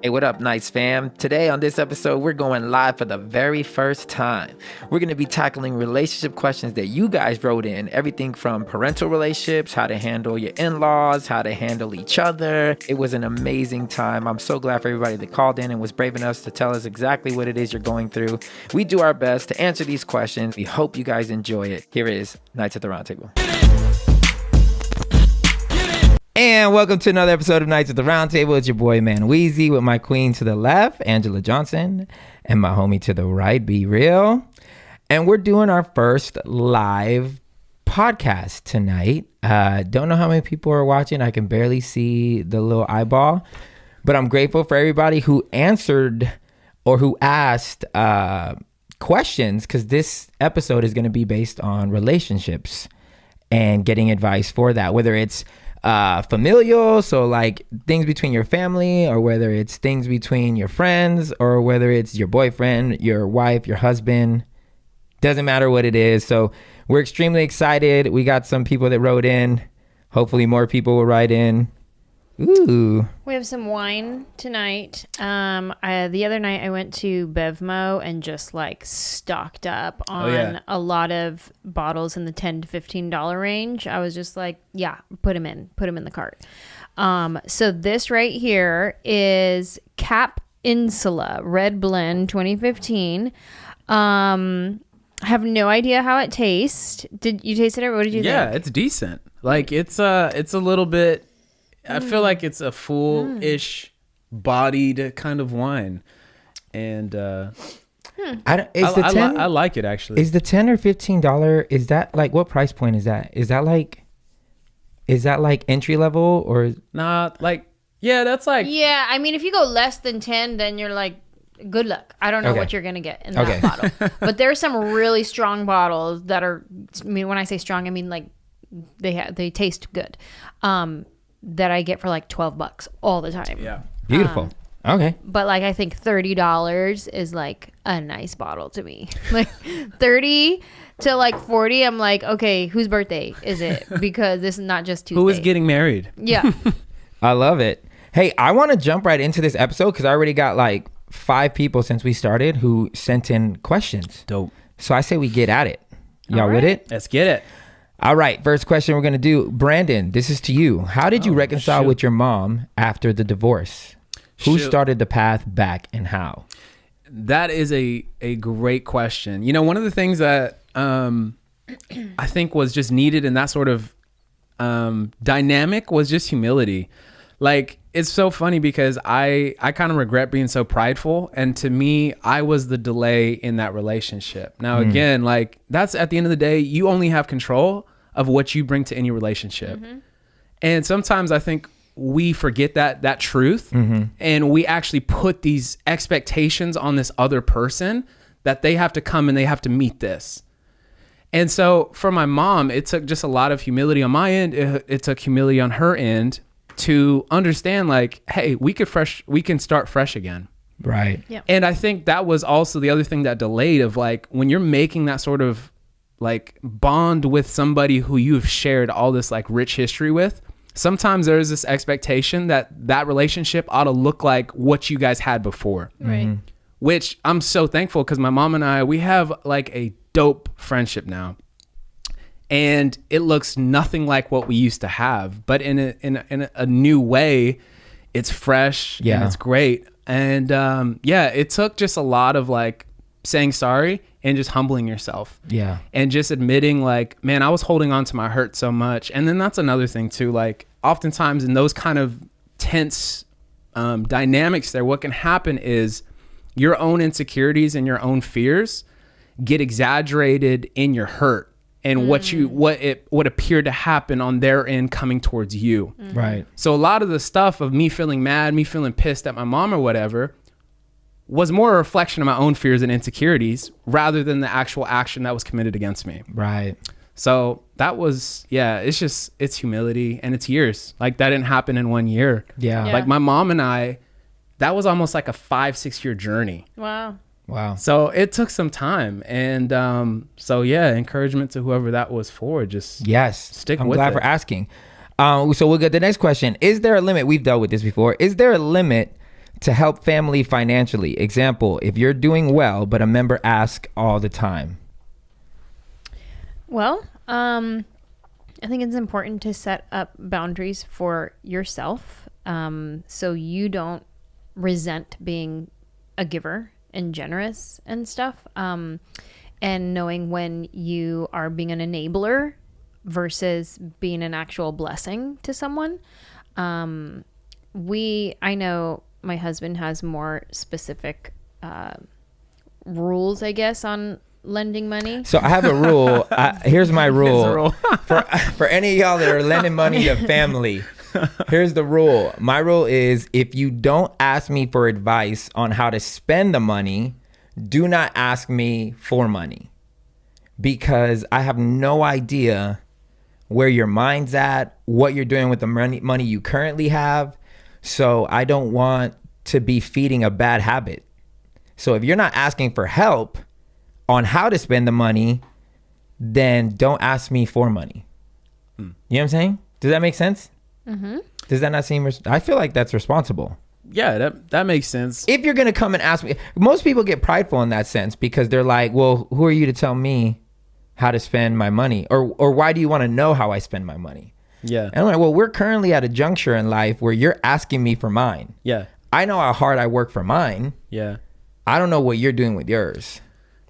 Hey, what up, Nice fam? Today on this episode, we're going live for the very first time. We're going to be tackling relationship questions that you guys wrote in. Everything from parental relationships, how to handle your in-laws, how to handle each other. It was an amazing time. I'm so glad for everybody that called in and was brave enough to tell us exactly what it is you're going through. We do our best to answer these questions. We hope you guys enjoy it. Here is Nights at the Roundtable. And welcome to another episode of Nights at the Roundtable. It's your boy MANWELL'S with my queen to the left, Angela Johnson, and my homie to the right, Be Real. And we're doing our first live podcast tonight. Don't know how many people are watching. I can barely see the little eyeball, but I'm grateful for everybody who answered or who asked questions, because this episode is going to be based on relationships and getting advice for that, whether it's familial, so like things between your family, or whether it's things between your friends, or whether it's your boyfriend, your wife, your husband. Doesn't matter what it is. So we're extremely excited. We got some people that wrote in. Hopefully more people will write in. Ooh. We have some wine tonight. The other night I went to Bevmo and just like stocked up on a lot of bottles in the $10 to $15 range. I was just like, yeah, put them in the cart. So this right here is Cap Insula Red Blend 2015. I have no idea how it tastes. Did you taste it, or what did you think? Yeah, it's decent. Like it's a little bit. I feel like it's a full-ish bodied kind of wine, and I like it actually. Is the $10 or $15? Is that like, what price point is that? Is that like entry level, or nah? Like, yeah, that's like, yeah. I mean, if you go less than 10, then you're like, good luck. I don't know what you're gonna get in that bottle. But there's some really strong bottles that are. I mean, when I say strong, I mean like they taste good. That I get for like $12 all the time. Yeah. Beautiful. Okay. But like, I think $30 is like a nice bottle to me. Like 30 to like 40, I'm like, okay, whose birthday is it? Because this is not just Tuesday. Who is getting married? Yeah. I love it. Hey, I want to jump right into this episode because I already got like 5 people since we started who sent in questions. Dope. So I say we get at it. Y'all with it? Let's get it. All right, first question we're going to do. Brandon, this is to you. How did you reconcile with your mom after the divorce? Who started the path back, and how? That is a great question. You know, one of the things that I think was just needed in that sort of dynamic was just humility. Like, it's so funny because I kind of regret being so prideful. And to me, I was the delay in that relationship. Now, again, like, that's at the end of the day, you only have control of what you bring to any relationship. Mm-hmm. And sometimes I think we forget that truth, and we actually put these expectations on this other person that they have to come and they have to meet this. And so for my mom, it took just a lot of humility on my end. It took humility on her end to understand, like, hey, we can start fresh again. Right. Yep. And I think that was also the other thing that delayed, of like, when you're making that sort of like bond with somebody who you've shared all this like rich history with, sometimes there is this expectation that relationship ought to look like what you guys had before. Right. Which I'm so thankful, because my mom and we have like a dope friendship now. And it looks nothing like what we used to have, but in a new way. It's fresh, and it's great. And it took just a lot of like saying sorry and just humbling yourself. Yeah. And just admitting, like, man, I was holding on to my hurt so much. And then that's another thing too. Like, oftentimes in those kind of tense dynamics there, what can happen is your own insecurities and your own fears get exaggerated in your hurt. And what appeared to happen on their end coming towards you. Mm-hmm. Right. So a lot of the stuff of me feeling mad, me feeling pissed at my mom or whatever, was more a reflection of my own fears and insecurities rather than the actual action that was committed against me. Right. So that was, it's humility, and it's years. Like, that didn't happen in 1 year. Yeah. Like, my mom and I, that was almost like a 5-6 year journey. Wow. So it took some time. And encouragement to whoever that was for. Just stick with it. I'm glad for asking. So we'll get the next question. Is there a limit? We've dealt with this before. Is there a limit to help family financially. Example, if you're doing well, but a member asks all the time. Well, I think it's important to set up boundaries for yourself, so you don't resent being a giver and generous and stuff, and knowing when you are being an enabler versus being an actual blessing to someone. I know my husband has more specific rules, I guess, on lending money. So I have a rule. Here's my rule. For any of y'all that are lending money to family, here's the rule. My rule is, if you don't ask me for advice on how to spend the money, do not ask me for money, because I have no idea where your mind's at, what you're doing with the money you currently have. So I don't want to be feeding a bad habit. So if you're not asking for help on how to spend the money, then don't ask me for money. You know what I'm saying? Does that make sense? Mm-hmm. Does that not seem... I feel like that's responsible. Yeah, that makes sense. If you're going to come and ask me... Most people get prideful in that sense, because they're like, well, who are you to tell me how to spend my money? Or why do you want to know how I spend my money? Yeah. And I'm like, well, we're currently at a juncture in life where you're asking me for mine. Yeah. I know how hard I work for mine. Yeah. I don't know what you're doing with yours.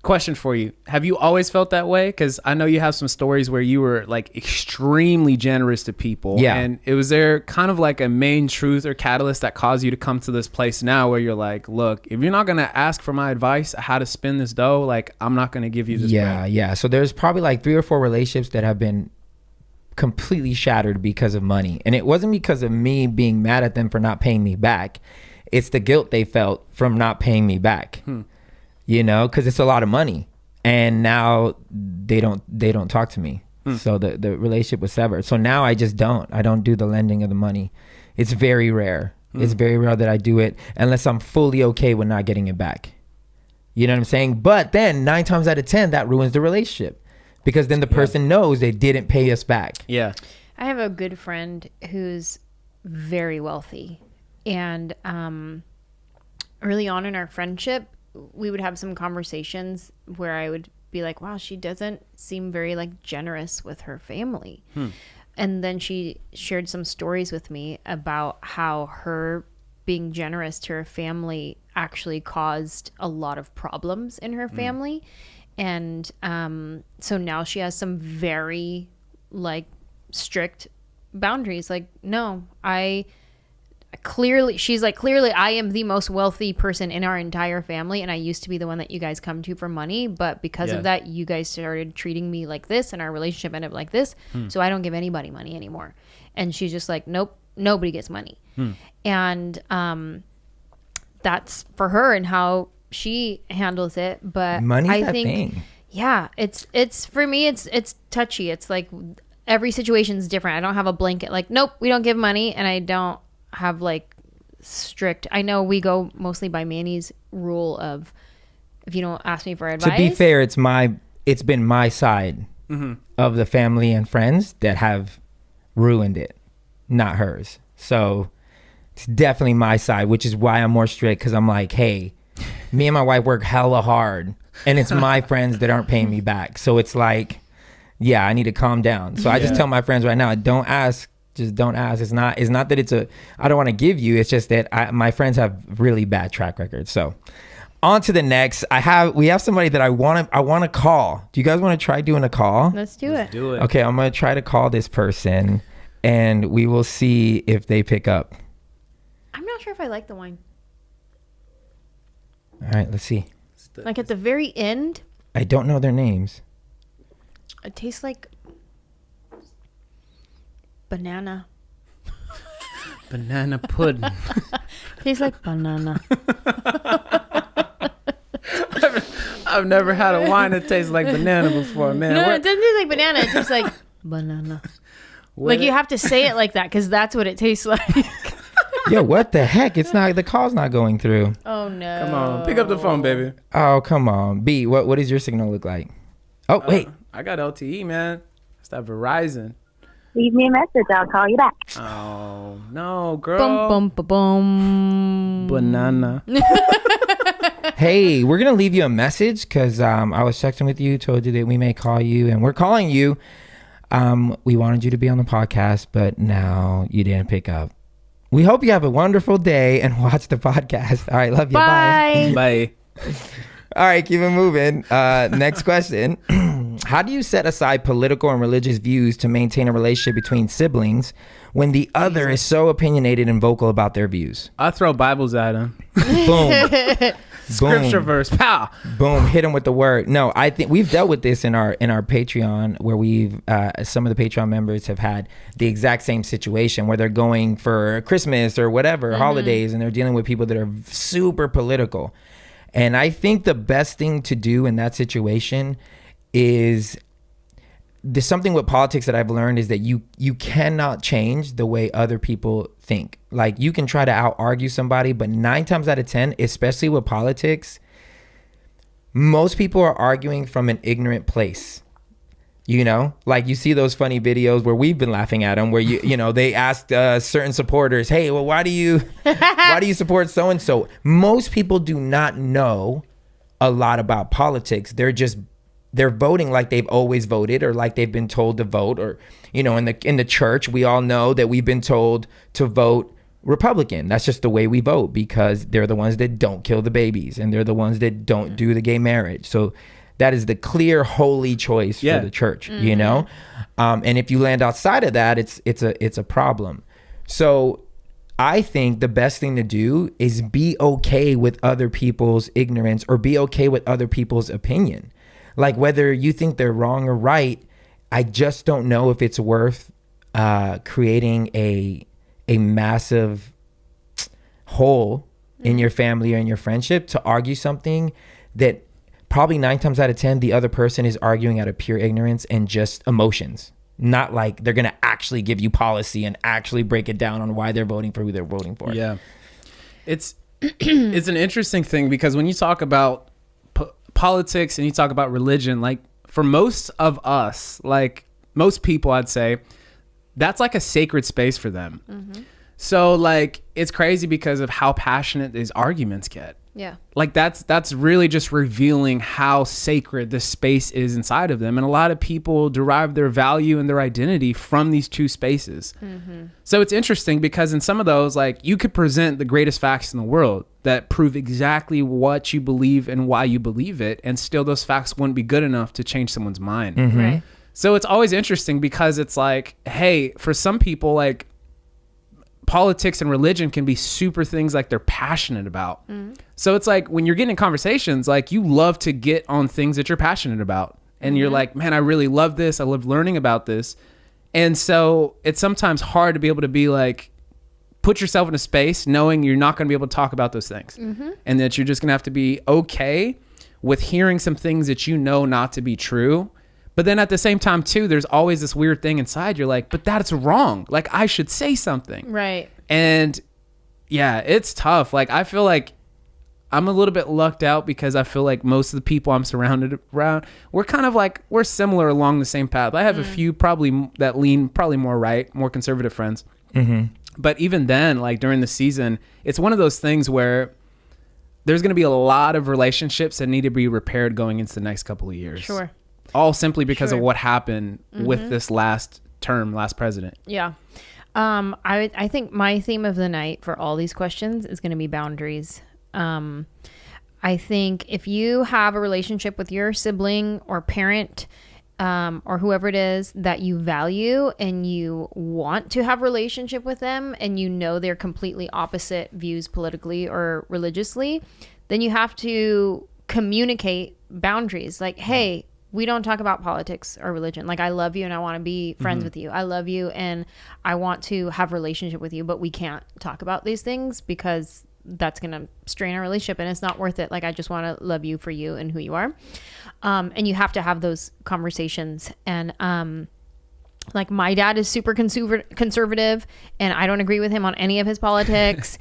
Question for you. Have you always felt that way? Because I know you have some stories where you were like extremely generous to people. Yeah. And was there kind of like a main truth or catalyst that caused you to come to this place now where you're like, look, if you're not going to ask for my advice how to spend this dough, like, I'm not going to give you this bread. Yeah. So there's probably like 3 or 4 relationships that have been completely shattered because of money. And it wasn't because of me being mad at them for not paying me back. It's the guilt they felt from not paying me back. You know, because it's a lot of money, and now they don't talk to me. So the relationship was severed. So now I don't do the lending of the money. It's very rare. It's very rare that I do it unless I'm fully okay with not getting it back. You know what I'm saying? But then 9 times out of 10, that ruins the relationship, because then the person knows they didn't pay us back. Yeah. I have a good friend who's very wealthy, and early on in our friendship, we would have some conversations where I would be like, wow, she doesn't seem very like generous with her family. And then she shared some stories with me about how her being generous to her family actually caused a lot of problems in her family. And so now she has some very like strict boundaries. Like, no, she's like, clearly I am the most wealthy person in our entire family, and I used to be the one that you guys come to for money, but because of that, you guys started treating me like this, and our relationship ended up like this. So I don't give anybody money anymore. And she's just like, nope, nobody gets money. And that's for her and how she handles it. But Money's I that think thing. yeah, it's for me, it's touchy. It's like every situation's different. I don't have a blanket like, nope, we don't give money, and I don't have like strict. I know we go mostly by Manny's rule of, if you don't ask me for advice. To be fair, it's been my side of the family and friends that have ruined it, not hers. So it's definitely my side, which is why I'm more strict, because I'm like, hey, me and my wife work hella hard, and it's my friends that aren't paying me back. So it's like, yeah, I need to calm down. So I just tell my friends right now, don't ask. Just don't ask. It's not that I don't want to give you. It's just that my friends have really bad track records. So on to the next. We have somebody that I want to call. Do you guys want to try doing a call? Let's do it. Okay, I'm going to try to call this person, and we will see if they pick up. I'm not sure if I like the wine. All right, let's see. Like at the very end, I don't know their names. it tastes like banana. Banana pudding. Tastes like banana. I've never had a wine that tastes like banana before, man. No, it doesn't taste like banana. It tastes like banana. Like you have to say it like that because that's what it tastes like. Yo, what the heck? It's not. The call's not going through. Oh no! Come on, pick up the phone, baby. Oh, come on. B, what does your signal look like? Oh, wait. I got LTE, man. It's that Verizon. leave me a message. I'll call you back. Oh, no, girl. Boom, boom, boom, boom. Banana. Hey, we're going to leave you a message because I was texting with you, told you that we may call you, and we're calling you. We wanted you to be on the podcast, but now you didn't pick up. We hope you have a wonderful day and watch the podcast. All right, love you. Bye. Bye. All right, keep it moving. Next question. How do you set aside political and religious views to maintain a relationship between siblings when the other is so opinionated and vocal about their views? I throw Bibles at him. Boom. Scripture verse. Pow. Boom. Hit them with the word. No, I think we've dealt with this in our Patreon, where we've some of the Patreon members have had the exact same situation where they're going for Christmas or whatever holidays, and they're dealing with people that are super political. And I think the best thing to do in that situation is there's something with politics that I've learned is that you cannot change the way other people think. Like, you can try to out argue somebody, but 9 times out of 10, especially with politics, most people are arguing from an ignorant place. You know, like you see those funny videos where we've been laughing at them, where you know they asked certain supporters, "Hey, well, why do you support so and so?" Most people do not know a lot about politics. They're voting like they've always voted, or like they've been told to vote, or you know, in the church, we all know that we've been told to vote Republican. That's just the way we vote because they're the ones that don't kill the babies and they're the ones that don't do the gay marriage. So that is the clear holy choice for the church, you know? And if you land outside of that, it's a problem. So I think the best thing to do is be okay with other people's ignorance or be okay with other people's opinion. Like, whether you think they're wrong or right, I just don't know if it's worth creating a massive hole in your family or in your friendship to argue something that probably 9 times out of 10, the other person is arguing out of pure ignorance and just emotions. Not like they're going to actually give you policy and actually break it down on why they're voting for who they're voting for. Yeah. It's an interesting thing because when you talk about politics and you talk about religion, like for most of us, like most people, I'd say that's like a sacred space for them. Mm-hmm. So like, it's crazy because of how passionate these arguments get. Yeah. Like that's really just revealing how sacred the space is inside of them. And a lot of people derive their value and their identity from these two spaces. Mm-hmm. So it's interesting because in some of those, like you could present the greatest facts in the world that prove exactly what you believe and why you believe it. And still those facts wouldn't be good enough to change someone's mind. Mm-hmm. Right. So it's always interesting because it's like, hey, for some people, like politics and religion can be super things like they're passionate about. So it's like when you're getting in conversations, like you love to get on things that you're passionate about. And you're like, man, I really love this. I love learning about this. And so it's sometimes hard to be able to be like, put yourself in a space knowing you're not going to be able to talk about those things. And that you're just going to have to be okay with hearing some things that you know not to be true. But then at the same time, too, there's always this weird thing inside. You're like, but that's wrong. Like, I should say something. Right. And yeah, it's tough. Like, I feel like I'm a little bit lucked out because I feel like most of the people I'm surrounded around, we're kind of like, we're similar along the same path. I have a few probably that lean probably more right, more conservative friends. Mm-hmm. But even then, like during the season, it's one of those things where there's going to be a lot of relationships that need to be repaired going into the next couple of years. Sure. All simply because of what happened with this last president. Yeah. I think my theme of the night for all these questions is going to be boundaries. I think if you have a relationship with your sibling or parent, or whoever it is that you value and you want to have a relationship with them and you know they're completely opposite views politically or religiously, then you have to communicate boundaries. Like, hey, we don't talk about politics or religion. Like, I love you and I want to be friends with you. I love you and I want to have a relationship with you, but we can't talk about these things because that's going to strain our relationship and it's not worth it. Like, I just want to love you for you and who you are. And you have to have those conversations. And like, my dad is super conservative and I don't agree with him on any of his politics.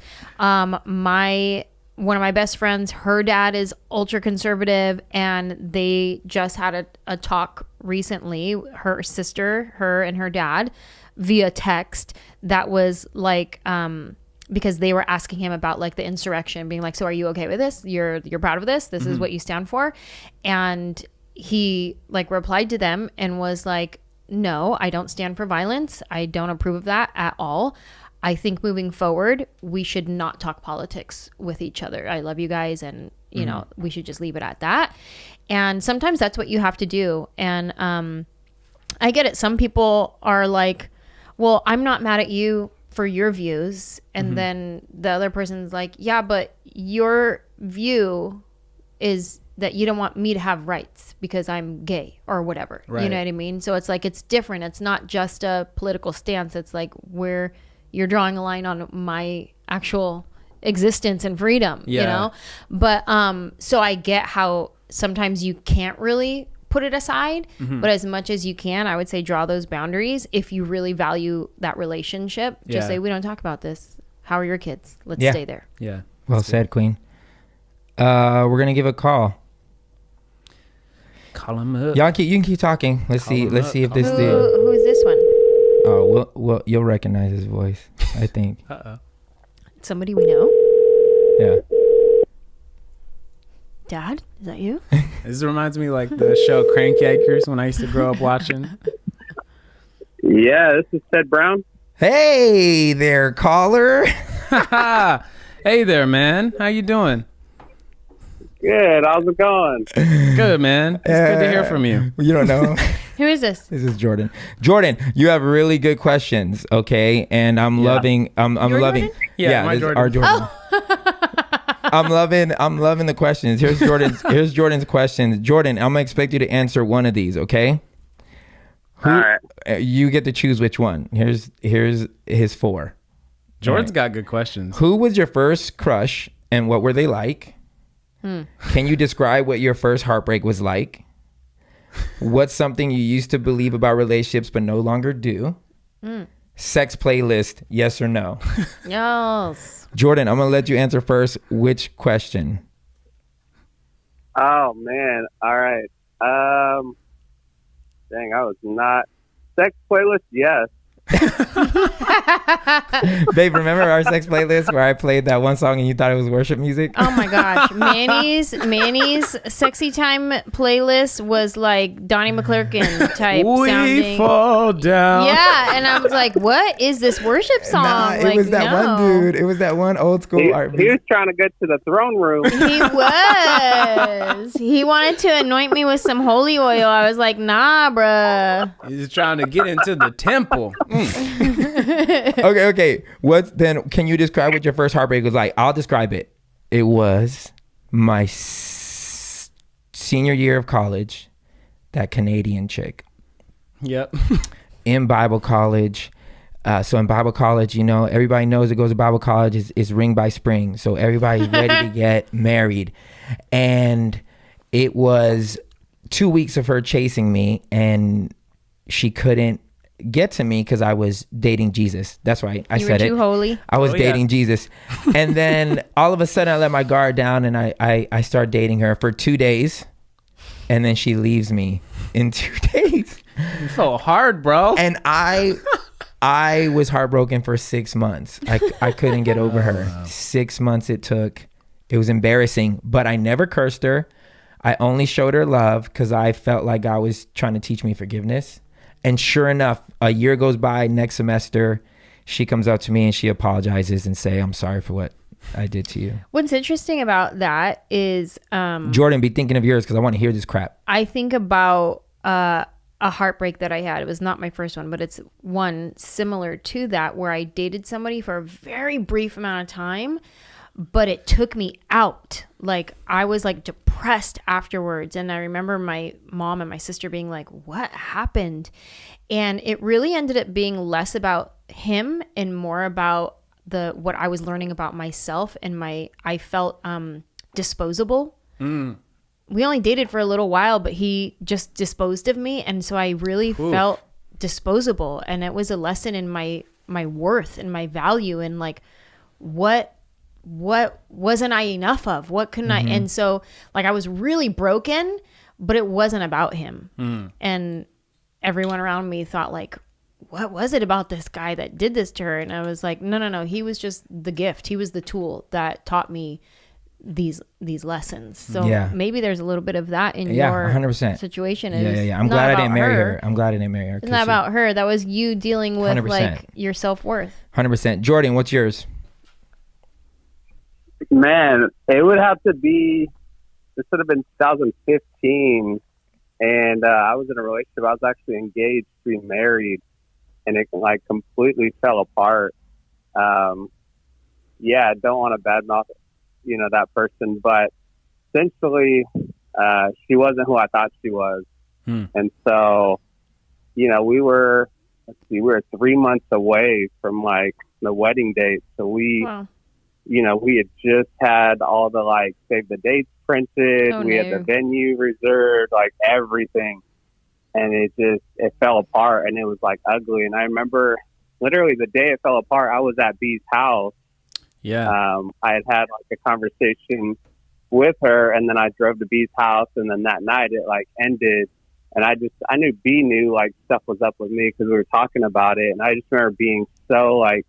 One of my best friends, her dad is ultra conservative and they just had a talk recently, her and her dad, via text that was like, because they were asking him about like the insurrection, being like, so are you okay with this? You're proud of this? This is what you stand for? And he like replied to them and was like, no, I don't stand for violence. I don't approve of that at all. I think moving forward, we should not talk politics with each other. I love you guys, and you know, we should just leave it at that. And sometimes that's what you have to do. And I get it. Some people are like, well, I'm not mad at you for your views. And then the other person's like, yeah, but your view is that you don't want me to have rights because I'm gay or whatever. Right. You know what I mean? So it's like, it's different. It's not just a political stance. It's like where you're drawing a line on my actual existence and freedom, you know? But so I get how sometimes you can't really put it aside, but as much as you can, I would say draw those boundaries. If you really value that relationship, just say, we don't talk about this. How are your kids? Let's stay there. Yeah. Well said, Queen. We're gonna give a call. Call him up. Y'all you can keep talking. Let's see if this dude. Who is this one? Oh, well, you'll recognize his voice, I think. Somebody we know? Yeah. Dad, is that you? This reminds me like the show Crank Yankers when I used to grow up watching. Yeah, this is Ted Brown. Hey there, caller. Hey there, man. How you doing? Good. How's it going? Good, man. It's good to hear from you. You don't know. Who is this? This is Jordan. Jordan, you have really good questions, okay? And I'm loving. I'm loving. Jordan? Yeah, my this is Jordan. our Jordan. I'm loving the questions. Here's Jordan's questions. Jordan, I'm gonna expect you to answer one of these, okay? All right. You get to choose which one. Here's his 4. Jordan's got good questions. Who was your first crush and what were they like? Can you describe what your first heartbreak was like? What's something you used to believe about relationships but no longer do? Sex playlist, yes or no? Yes. Jordan, I'm gonna let you answer first. Which question? Oh man. All right. Dang, I was not. Sex playlist, yes. Babe, remember our sex playlist where I played that one song and you thought it was worship music? Oh my gosh. Manny's sexy time playlist was like Donnie McClurkin type We sounding. fall down. Yeah, and I was like, what is this worship song? Nah, it like, was that one dude. It was that one old school He R&B. was trying to get to the throne room. He was. He wanted to anoint me with some holy oil. I was like, nah, bruh. He's trying to get into the temple. Okay. Can you describe what your first heartbreak was like? I'll describe it. It was my senior year of college, that Canadian chick. Yep. In Bible college. So in Bible college, you know, everybody knows it goes to Bible college is ring by spring. So everybody's ready to get married. And it was 2 weeks of her chasing me and she couldn't get to me because I was dating Jesus. That's right. I said it. You were too holy. I was dating Jesus. And then all of a sudden I let my guard down and I start dating her for 2 days. And then she leaves me in 2 days. So hard, bro. And I was heartbroken for 6 months. I couldn't get over her. 6 months it took. It was embarrassing, but I never cursed her. I only showed her love because I felt like God was trying to teach me forgiveness. And sure enough, a year goes by, next semester, she comes up to me and she apologizes and say, I'm sorry for what I did to you. What's interesting about that is Jordan, be thinking of yours because I want to hear this crap. I think about a heartbreak that I had. It was not my first one, but it's one similar to that where I dated somebody for a very brief amount of time, but it took me out. Like I was like depressed afterwards. And I remember my mom and my sister being like, what happened? And it really ended up being less about him and more about what I was learning about myself. And I felt disposable. We only dated for a little while, but he just disposed of me. And so I really felt disposable. And it was a lesson in my worth and my value and like what wasn't I enough of? What couldn't I? And so like I was really broken, but it wasn't about him. And everyone around me thought like, what was it about this guy that did this to her? And I was like, no. He was just the gift. He was the tool that taught me these lessons. So maybe there's a little bit of that in your 100%. situation. Yeah. I'm glad I didn't marry her. I'm glad I didn't marry her. It's not about her. That was you dealing with 100%. like your self-worth. 100%. Jordan, what's yours? Man, it would have to be, this would have been 2015. And I was in a relationship. I was actually engaged to be married. And it like completely fell apart. I don't want to badmouth, that person, but essentially, she wasn't who I thought she was. And so, we were 3 months away from like the wedding date. So we had just had all the like save the dates printed. We had the venue reserved, like everything. And it fell apart, and it was like ugly. And I remember literally the day it fell apart, I was at B's house. Yeah. I had like a conversation with her, and then I drove to B's house, and then that night it like ended. And I knew B knew like stuff was up with me because we were talking about it. And I just remember being so like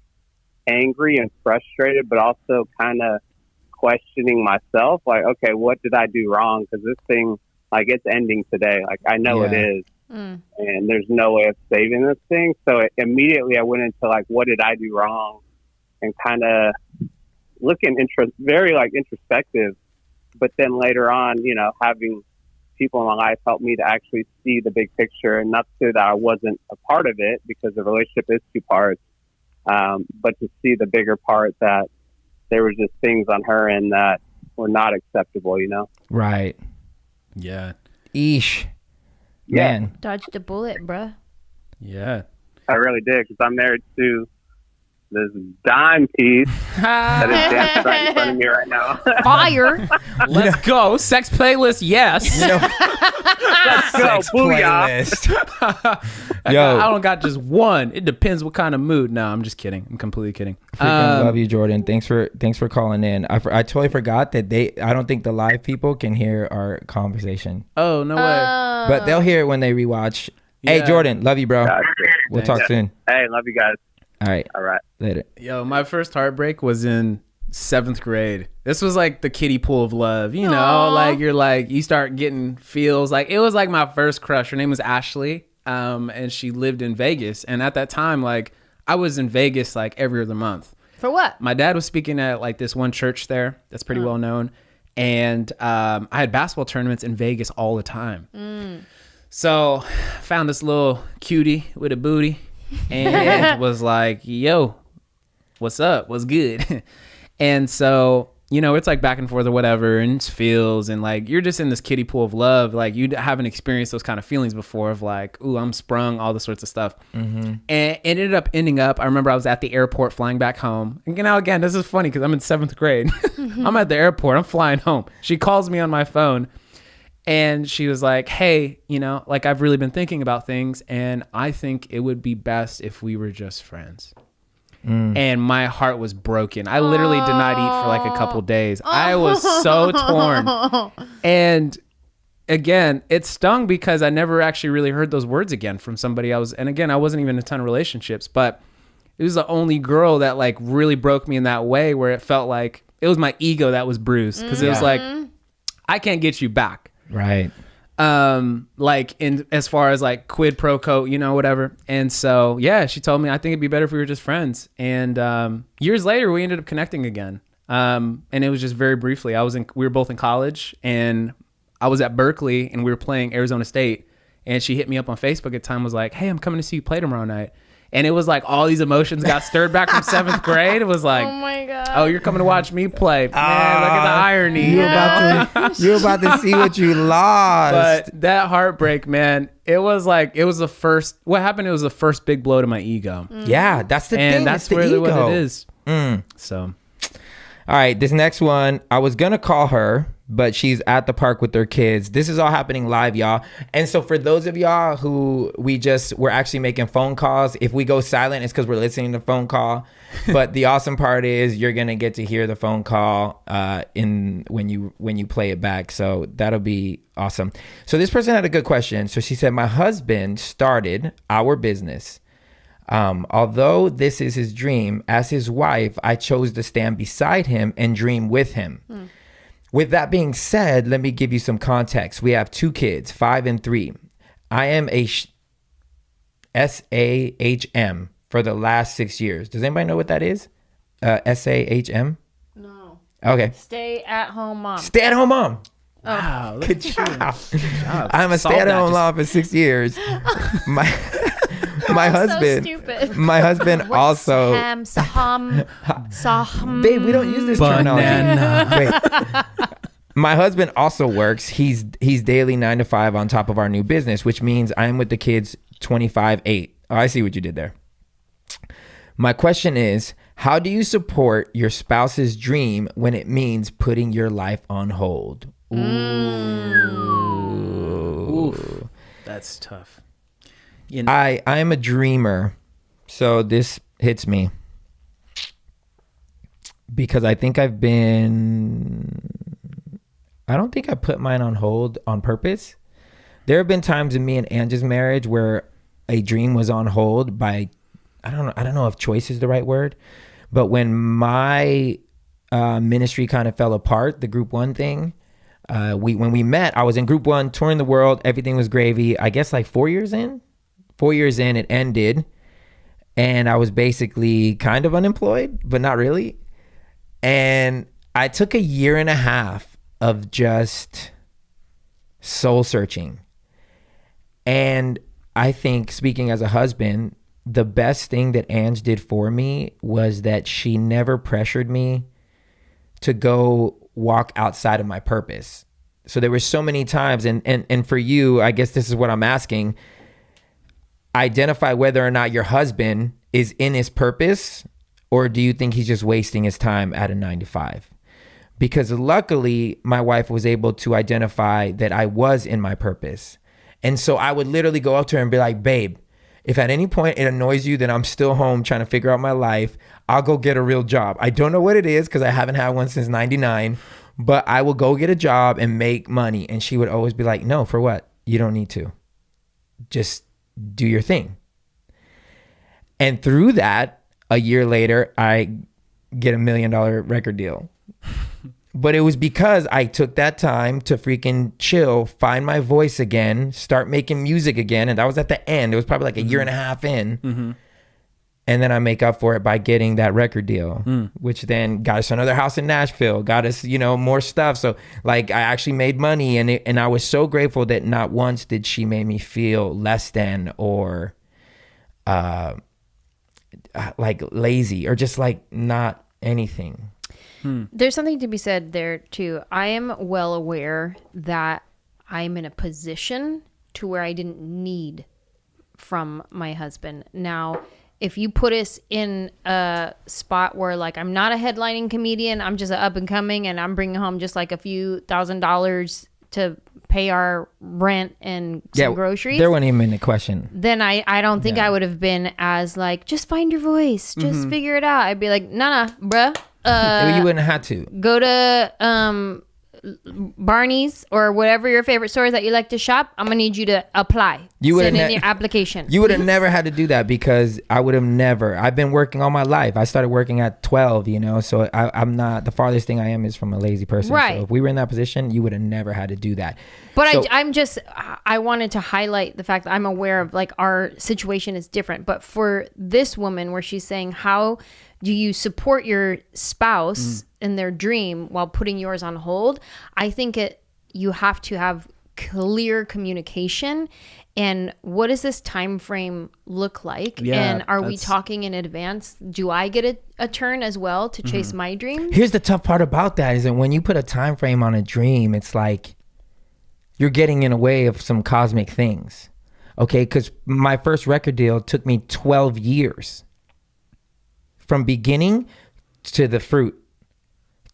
angry and frustrated, but also kind of questioning myself. Like, okay, what did I do wrong? Because this thing, like, it's ending today. Like, I know it is. And there's no way of saving this thing. So immediately I went into like, what did I do wrong? And kind of looking very like introspective. But then later on, having people in my life help me to actually see the big picture, and not to say that I wasn't a part of it, because the relationship is two parts. But to see the bigger part, that there was just things on her end that were not acceptable, Right. Yeah. Eesh. Man. Dodged a bullet, bruh. Yeah. I really did, because I'm married to this dime piece that is dancing right in front of me right now. Fire. Let's go. Sex playlist, yes. Let's go. Booyah. I don't got just one. It depends what kind of mood. No, I'm just kidding. I'm completely kidding. Freaking love you, Jordan. Thanks for calling in. I totally forgot that I don't think the live people can hear our conversation. Oh, no way. But they'll hear it when they rewatch. Yeah. Hey, Jordan, love you, bro. Gotcha. We'll talk soon. Hey, love you guys. All right. Later. Yo, my first heartbreak was in 7th grade. This was like the kiddie pool of love, like you're like, you start getting feels. Like, it was like my first crush. Her name was Ashley, and she lived in Vegas. And at that time, like, I was in Vegas like every other month. For what? My dad was speaking at like this one church there that's pretty well known. And I had basketball tournaments in Vegas all the time. So found this little cutie with a booty and was like, yo, what's up? What's good? And so, it's like back and forth or whatever, and it's feels, and like, you're just in this kiddie pool of love. Like, you haven't experienced those kind of feelings before of like, ooh, I'm sprung, all this sorts of stuff. And it ended up I remember I was at the airport flying back home. And now, again, this is funny because I'm in 7th grade. I'm at the airport. I'm flying home. She calls me on my phone. And she was like, hey, like, I've really been thinking about things, and I think it would be best if we were just friends. And my heart was broken. I literally did not eat for like a couple days. I was so torn. And again, it stung because I never actually really heard those words again from somebody else. And again, I wasn't even in a ton of relationships, but it was the only girl that like really broke me in that way, where it felt like it was my ego that was bruised, because it was like, I can't get you back. Right. Like, in as far as like quid pro quo, whatever. And so, she told me, I think it'd be better if we were just friends. And years later, we ended up connecting again. And it was just very briefly. We were both in college, and I was at Berkeley, and we were playing Arizona State. And she hit me up on Facebook at the time, was like, hey, I'm coming to see you play tomorrow night. And it was like all these emotions got stirred back from 7th grade. It was like, oh my God. Oh, you're coming to watch me play. Man, look at the irony. You're about to see what you lost. But that heartbreak, man, it was the first, what happened, it was the first big blow to my ego. Yeah, that's the thing. And that's what it is. So. All right, this next one, I was going to call her, but she's at the park with her kids. This is all happening live, y'all. And so for those of y'all who we're actually making phone calls, if we go silent, it's because we're listening to the phone call. But the awesome part is you're going to get to hear the phone call when you play it back. So that'll be awesome. So this person had a good question. So she said, my husband started our business. Although this is his dream, as his wife, I chose to stand beside him and dream with him. With that being said, let me give you some context. We have 2 kids, 5 and 3. I am a SAHM for the last 6 years. Does anybody know what that is? SAHM? No. Okay. Stay at home mom. Stay at home mom. Wow. Good job. Good job. I'm a Solved stay at home that. mom for 6 years. My husband. So stupid. My husband also. Saham. Babe, we don't use this terminology. Banana. Wait. My husband also works. He's daily 9 to 5 on top of our new business, which means I'm with the kids 25/8. Oh, I see what you did there. My question is, how do you support your spouse's dream when it means putting your life on hold? Oof. That's tough. You know, I am a dreamer, so this hits me because I don't think I put mine on hold on purpose. There have been times in me and Ange's marriage where a dream was on hold by, I don't know if choice is the right word, but when my ministry kind of fell apart, the group 1 thing, when we met, I was in group 1 touring the world. Everything was gravy. I guess like 4 years in, it ended. And I was basically kind of unemployed, but not really. And I took a year and a half of just soul searching. And I think, speaking as a husband, the best thing that Ange did for me was that she never pressured me to go walk outside of my purpose. So there were so many times, and for you, I guess this is what I'm asking, identify whether or not your husband is in his purpose, or do you think he's just wasting his time at a 9 to 5? Because luckily, my wife was able to identify that I was in my purpose. And so I would literally go up to her and be like, babe, if at any point it annoys you that I'm still home trying to figure out my life, I'll go get a real job. I don't know what it is because I haven't had one since 99, but I will go get a job and make money. And she would always be like, no, for what? You don't need to. Just do your thing. And through that, a year later, I get $1 million record deal. But it was because I took that time to freaking chill, find my voice again, start making music again. And that was at the end. It was probably like a year and a half in. Mm-hmm. And then I make up for it by getting that record deal, which then got us another house in Nashville, got us, more stuff. So like I actually made money, and I was so grateful that not once did she make me feel less than or like lazy or just like not anything. There's something to be said there too. I am well aware that I'm in a position to where I didn't need from my husband. Now, if you put us in a spot where like I'm not a headlining comedian, I'm just an up and coming, and I'm bringing home just like a few $1,000s to pay our rent and some groceries. There wasn't even a question. Then I don't think I would have been as like, just find your voice, just figure it out. I'd be like, nah, bruh. You wouldn't have to. Go to Barney's or whatever your favorite stores that you like to shop. I'm gonna need you to apply. Send in your application. You would have never had to do that because I would have never. I've been working all my life. I started working at 12, so I'm not, the farthest thing I am is from a lazy person. Right. So if we were in that position, you would have never had to do that. But so, I wanted to highlight the fact that I'm aware of like our situation is different. But for this woman where she's saying, how do you support your spouse in their dream while putting yours on hold? I think you have to have clear communication. And what does this time frame look like? Yeah, and are we talking in advance? Do I get a turn as well to chase my dreams? Here's the tough part about that is that when you put a time frame on a dream, it's like you're getting in the way of some cosmic things. Okay, because my first record deal took me 12 years. From beginning to the fruit.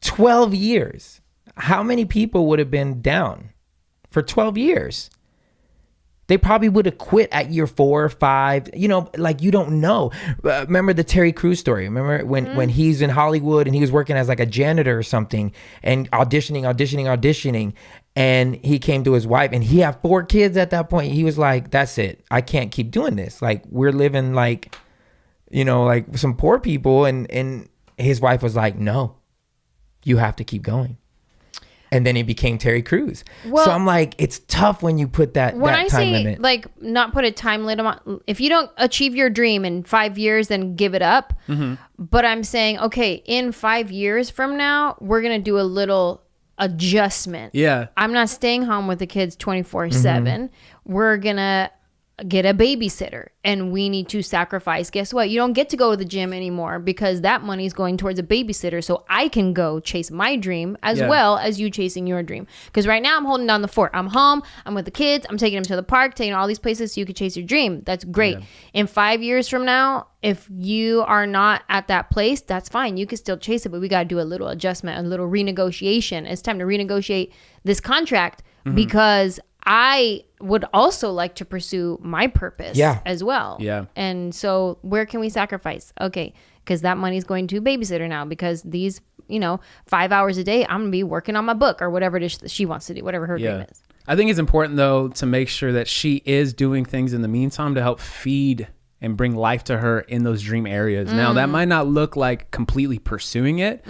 12 years. How many people would have been down for 12 years? They probably would have quit at year 4 or 5. Like you don't know. Remember the Terry Crews story? Remember when he's in Hollywood and he was working as like a janitor or something and auditioning. And he came to his wife and he had 4 kids at that point. He was like, that's it. I can't keep doing this. Like we're living like you know, like some poor people, and his wife was like, no, you have to keep going. And then he became Terry Crews. Well, so I'm like, it's tough when you put that time limit. Like, not put a time limit on, if you don't achieve your dream in 5 years, then give it up. But I'm saying, okay, in 5 years from now, we're going to do a little adjustment. Yeah. I'm not staying home with the kids 24/7. We're going to get a babysitter, and we need to sacrifice. Guess what? You don't get to go to the gym anymore because that money is going towards a babysitter, so I can go chase my dream as well as you chasing your dream. Because right now I'm holding down the fort. I'm home, I'm with the kids, I'm taking them to the park, taking all these places so you can chase your dream. That's great. In 5 years from now, if you are not at that place, that's fine. You can still chase it, but we got to do a little adjustment, a little renegotiation. It's time to renegotiate this contract because I would also like to pursue my purpose as well. Yeah. And so where can we sacrifice? Okay, because that money is going to a babysitter now, because these, 5 hours a day, I'm going to be working on my book or whatever it is that she wants to do, whatever her dream is. I think it's important, though, to make sure that she is doing things in the meantime to help feed and bring life to her in those dream areas. Now, that might not look like completely pursuing it,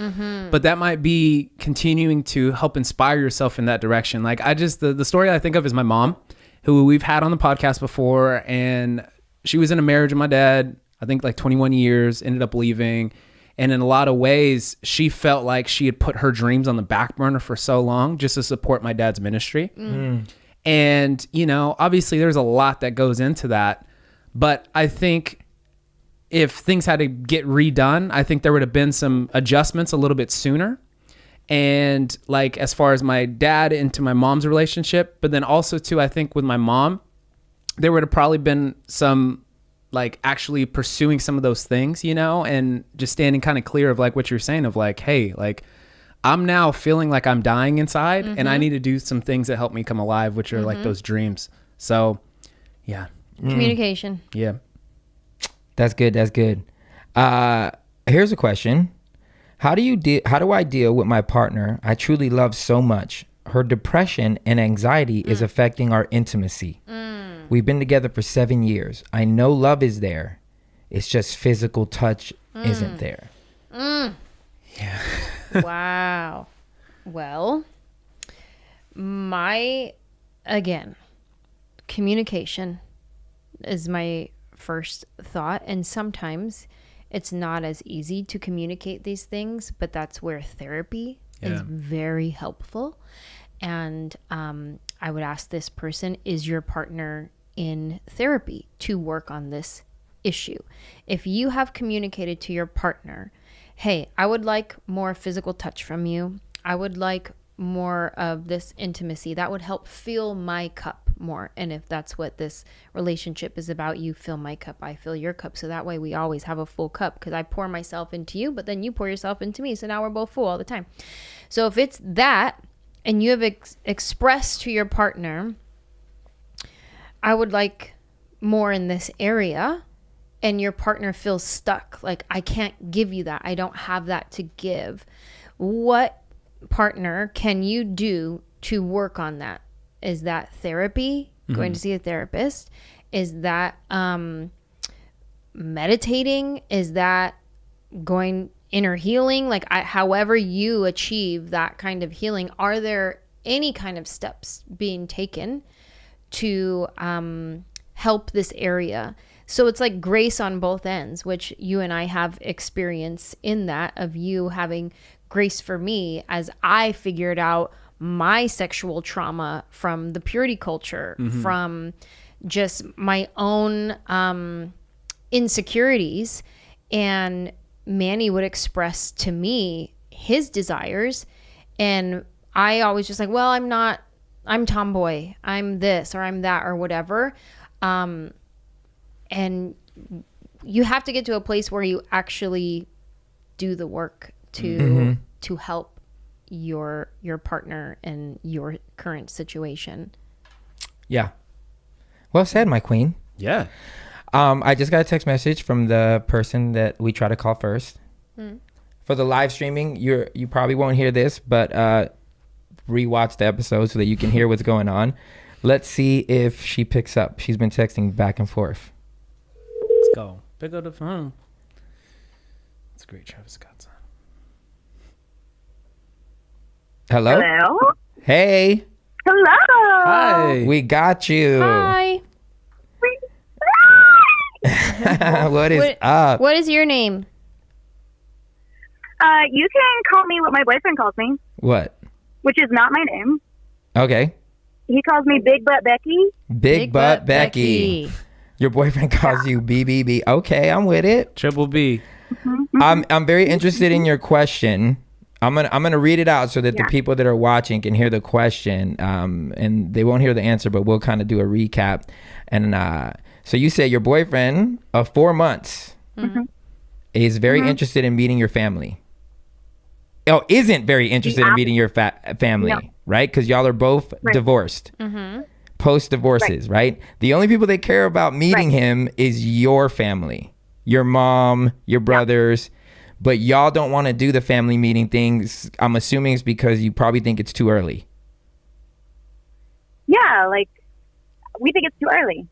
but that might be continuing to help inspire yourself in that direction. Like, the story I think of is my mom, who we've had on the podcast before, and she was in a marriage with my dad, I think like 21 years, ended up leaving. And in a lot of ways, she felt like she had put her dreams on the back burner for so long just to support my dad's ministry. And, obviously there's a lot that goes into that. But I think if things had to get redone, I think there would have been some adjustments a little bit sooner. And like, as far as my dad into my mom's relationship, but then also too, I think with my mom, there would have probably been some like actually pursuing some of those things, and just standing kind of clear of like what you're saying of like, hey, like I'm now feeling like I'm dying inside and I need to do some things that help me come alive, which are like those dreams. So yeah. Communication. Yeah. That's good. Here's a question. How do I deal with my partner I truly love so much? Her depression and anxiety is affecting our intimacy. We've been together for 7 years. I know love is there. It's just physical touch isn't there. Yeah. Wow. Well, communication is my first thought. And sometimes it's not as easy to communicate these things, but that's where therapy is very helpful. And I would ask this person, is your partner in therapy to work on this issue? If you have communicated to your partner, hey, I would like more physical touch from you. I would like more of this intimacy. That would help fill my cup more. And if that's what this relationship is about, you fill my cup, I fill your cup. So that way we always have a full cup, because I pour myself into you, but then you pour yourself into me. So now we're both full all the time. So if it's that, and you have expressed to your partner, I would like more in this area, and your partner feels stuck, like I can't give you that, I don't have that to give, what partner can you do to work on that? Is that therapy, going to see a therapist? Is that meditating? Is that going inner healing? Like however you achieve that kind of healing, are there any kind of steps being taken to help this area? So it's like grace on both ends, which you and I have experience in that, of you having grace for me as I figured out my sexual trauma from the purity culture, from just my own insecurities. And Manny would express to me his desires, and I always just like, well, I'm tomboy, I'm this or I'm that or whatever. And you have to get to a place where you actually do the work to help your partner and your current situation. Yeah. Well said, my queen. Yeah. I just got a text message from the person that we try to call first. For the live streaming, you probably won't hear this, but rewatch the episode so that you can hear what's going on. Let's see if she picks up. She's been texting back and forth. Let's go. Pick up the phone. It's a great Travis Scott song. Hello? Hello? Hey, Hello? Hi. we got you. Hi. What is up? What is your name? You can call me what my boyfriend calls me, What? which is not my name. Okay. He calls me Big Butt Becky. Big Butt Becky. Your boyfriend calls you BBB. Okay, I'm with it. Triple B. I'm very interested in your question. I'm gonna read it out so that the people that are watching can hear the question, and they won't hear the answer, but we'll kind of do a recap. And so you said your boyfriend of 4 months is very interested in meeting your family. Oh, isn't very interested in meeting your family, right? Because y'all are both divorced, post divorces, right? The only people that care about meeting him is your family, your mom, your brothers. But y'all don't want to do the family meeting things. I'm assuming it's because you probably think it's too early. Yeah, like, we think it's too early.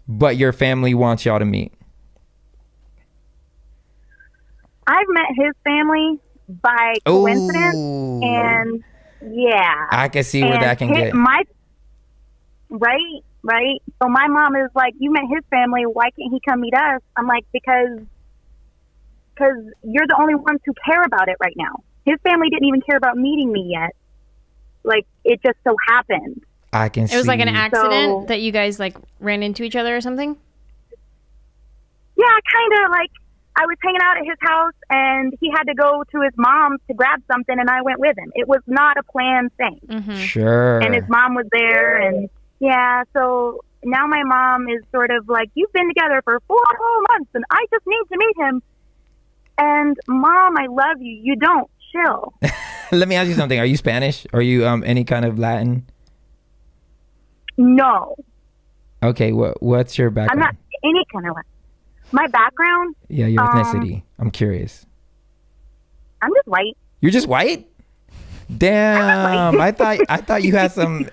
But your family wants y'all to meet. I've met his family by coincidence, Ooh. and yeah. I can see where And that can get. Right. So my mom is like, you met his family, why can't he come meet us? I'm like, because you're the only ones who care about it right now. His family didn't even care about meeting me yet. Like, it just so happened. I can see. It was like an accident So- that you guys like ran into each other or something? Yeah, kind of like, I was hanging out at his house, and he had to go to his mom's to grab something, and I went with him. It was not a planned thing. Sure. And his mom was there, and yeah, so now my mom is sort of like, you've been together for 4 whole months, and I just need to meet him. And Mom, I love you. You don't. Chill. Let me ask you something. Are you Spanish? Are you any kind of Latin? No, Okay. What's your I'm background? not any kind of. My background, Yeah, your ethnicity. I'm curious. I'm just white. You're just white? Damn. I thought you had some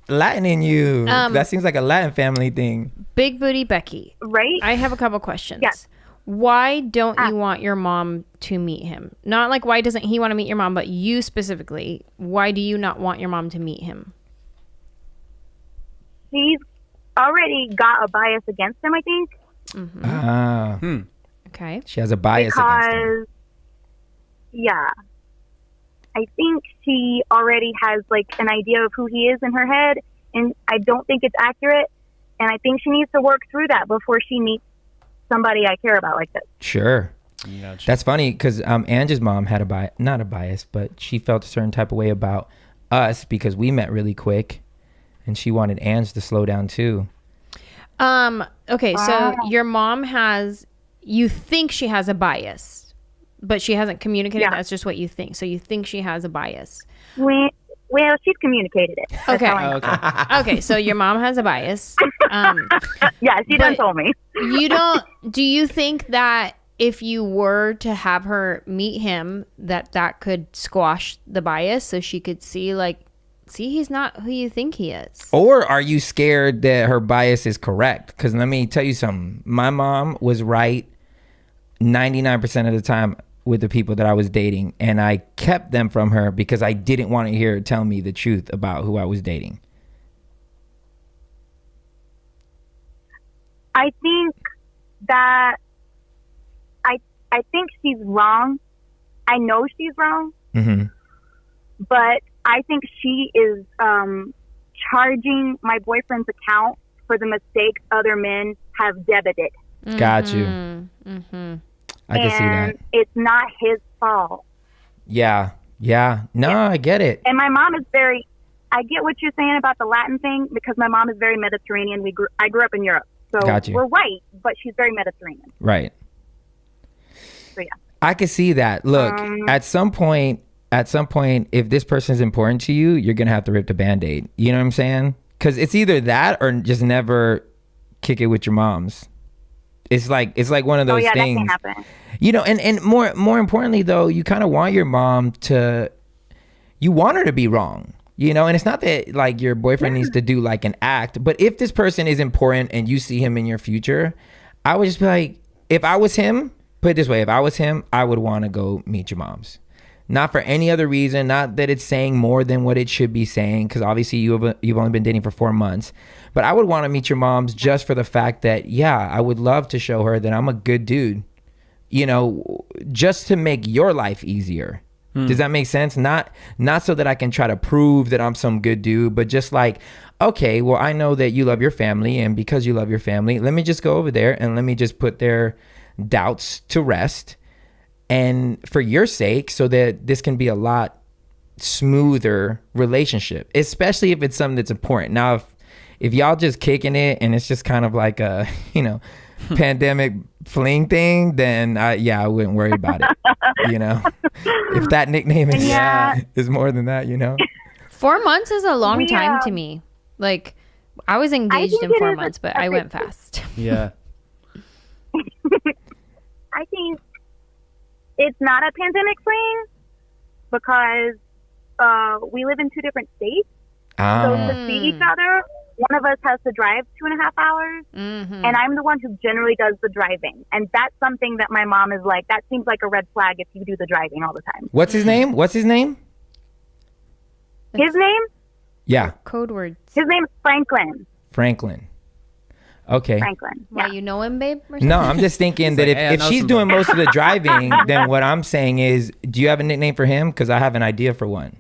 Latin in you. That seems like a Latin family thing. Big Booty Becky. Right? I have a couple questions. Yes. Why don't you want your mom to meet him? Not like why doesn't he want to meet your mom, but you specifically. Why do you not want your mom to meet him? She's already got a bias against him, I think. Ah. Okay. She has a bias against him. Because, yeah, I think she already has like an idea of who he is in her head, and I don't think it's accurate. And I think she needs to work through that before she meets somebody I care about like this. Sure. Gotcha. That's funny because Ange's mom had not a bias, but she felt a certain type of way about us because we met really quick, and she wanted Ange to slow down too. Okay, so your mom you think she has a bias, but she hasn't communicated. Yeah. That's just what you think. So you think she has a bias. Well, she's communicated it. That's Okay. how I know. Okay, so your mom has a bias. Yeah, she done But- told me. Do you think that if you were to have her meet him, that could squash the bias so she could see he's not who you think he is? Or are you scared that her bias is correct? Because let me tell you something. My mom was right 99% of the time with the people that I was dating, and I kept them from her because I didn't want to hear her tell me the truth about who I was dating. I think that I think she's wrong. I know she's wrong, but I think she is charging my boyfriend's account for the mistakes other men have debited. Got you. I can see that. And it's not his fault. Yeah. No, I get it. And my mom is I get what you're saying about the Latin thing because my mom is very Mediterranean. I grew up in Europe. So Got you. we're white, but she's very Mediterranean. Right. So yeah. I can see that. Look, at some point, if this person's important to you, you're going to have to rip the Band-Aid. You know what I'm saying? Because it's either that or just never kick it with your moms. It's like one of those things. That can happen. You know, and more importantly, though, you kind of want your mom you want her to be wrong. You know, and it's not that like your boyfriend needs to do like an act, but if this person is important and you see him in your future, I would just be like, if I was him, put it this way, if I was him, I would want to go meet your moms. Not for any other reason, not that it's saying more than what it should be saying, because obviously you've only been dating for 4 months. But I would want to meet your moms just for the fact that, yeah, I would love to show her that I'm a good dude, you know, just to make your life easier. Does that make sense? Not so that I can try to prove that I'm some good dude, but just like, okay, well, I know that you love your family, and because you love your family, let me just go over there and let me just put their doubts to rest. And for your sake, so that this can be a lot smoother relationship, especially if it's something that's important. Now, if y'all just kicking it and it's just kind of like a, you know, pandemic fling thing, then I wouldn't worry about it. You know, if that nickname is more than that, you know. 4 months is a long time to me. Like, I was engaged in 4 months, but I went fast. Yeah. I think it's not a pandemic thing because we live in 2 different states. So to see each other, one of us has to drive 2.5 hours, and I'm the one who generally does the driving. And that's something that my mom is like, that seems like a red flag if you do the driving all the time. What's his name? His name? Yeah. Code words. His name's Franklin. Okay. Franklin. Why, you know him, babe? Or No, I'm just thinking that like, hey, if she's doing most of the driving, then what I'm saying is, do you have a nickname for him? Because I have an idea for one.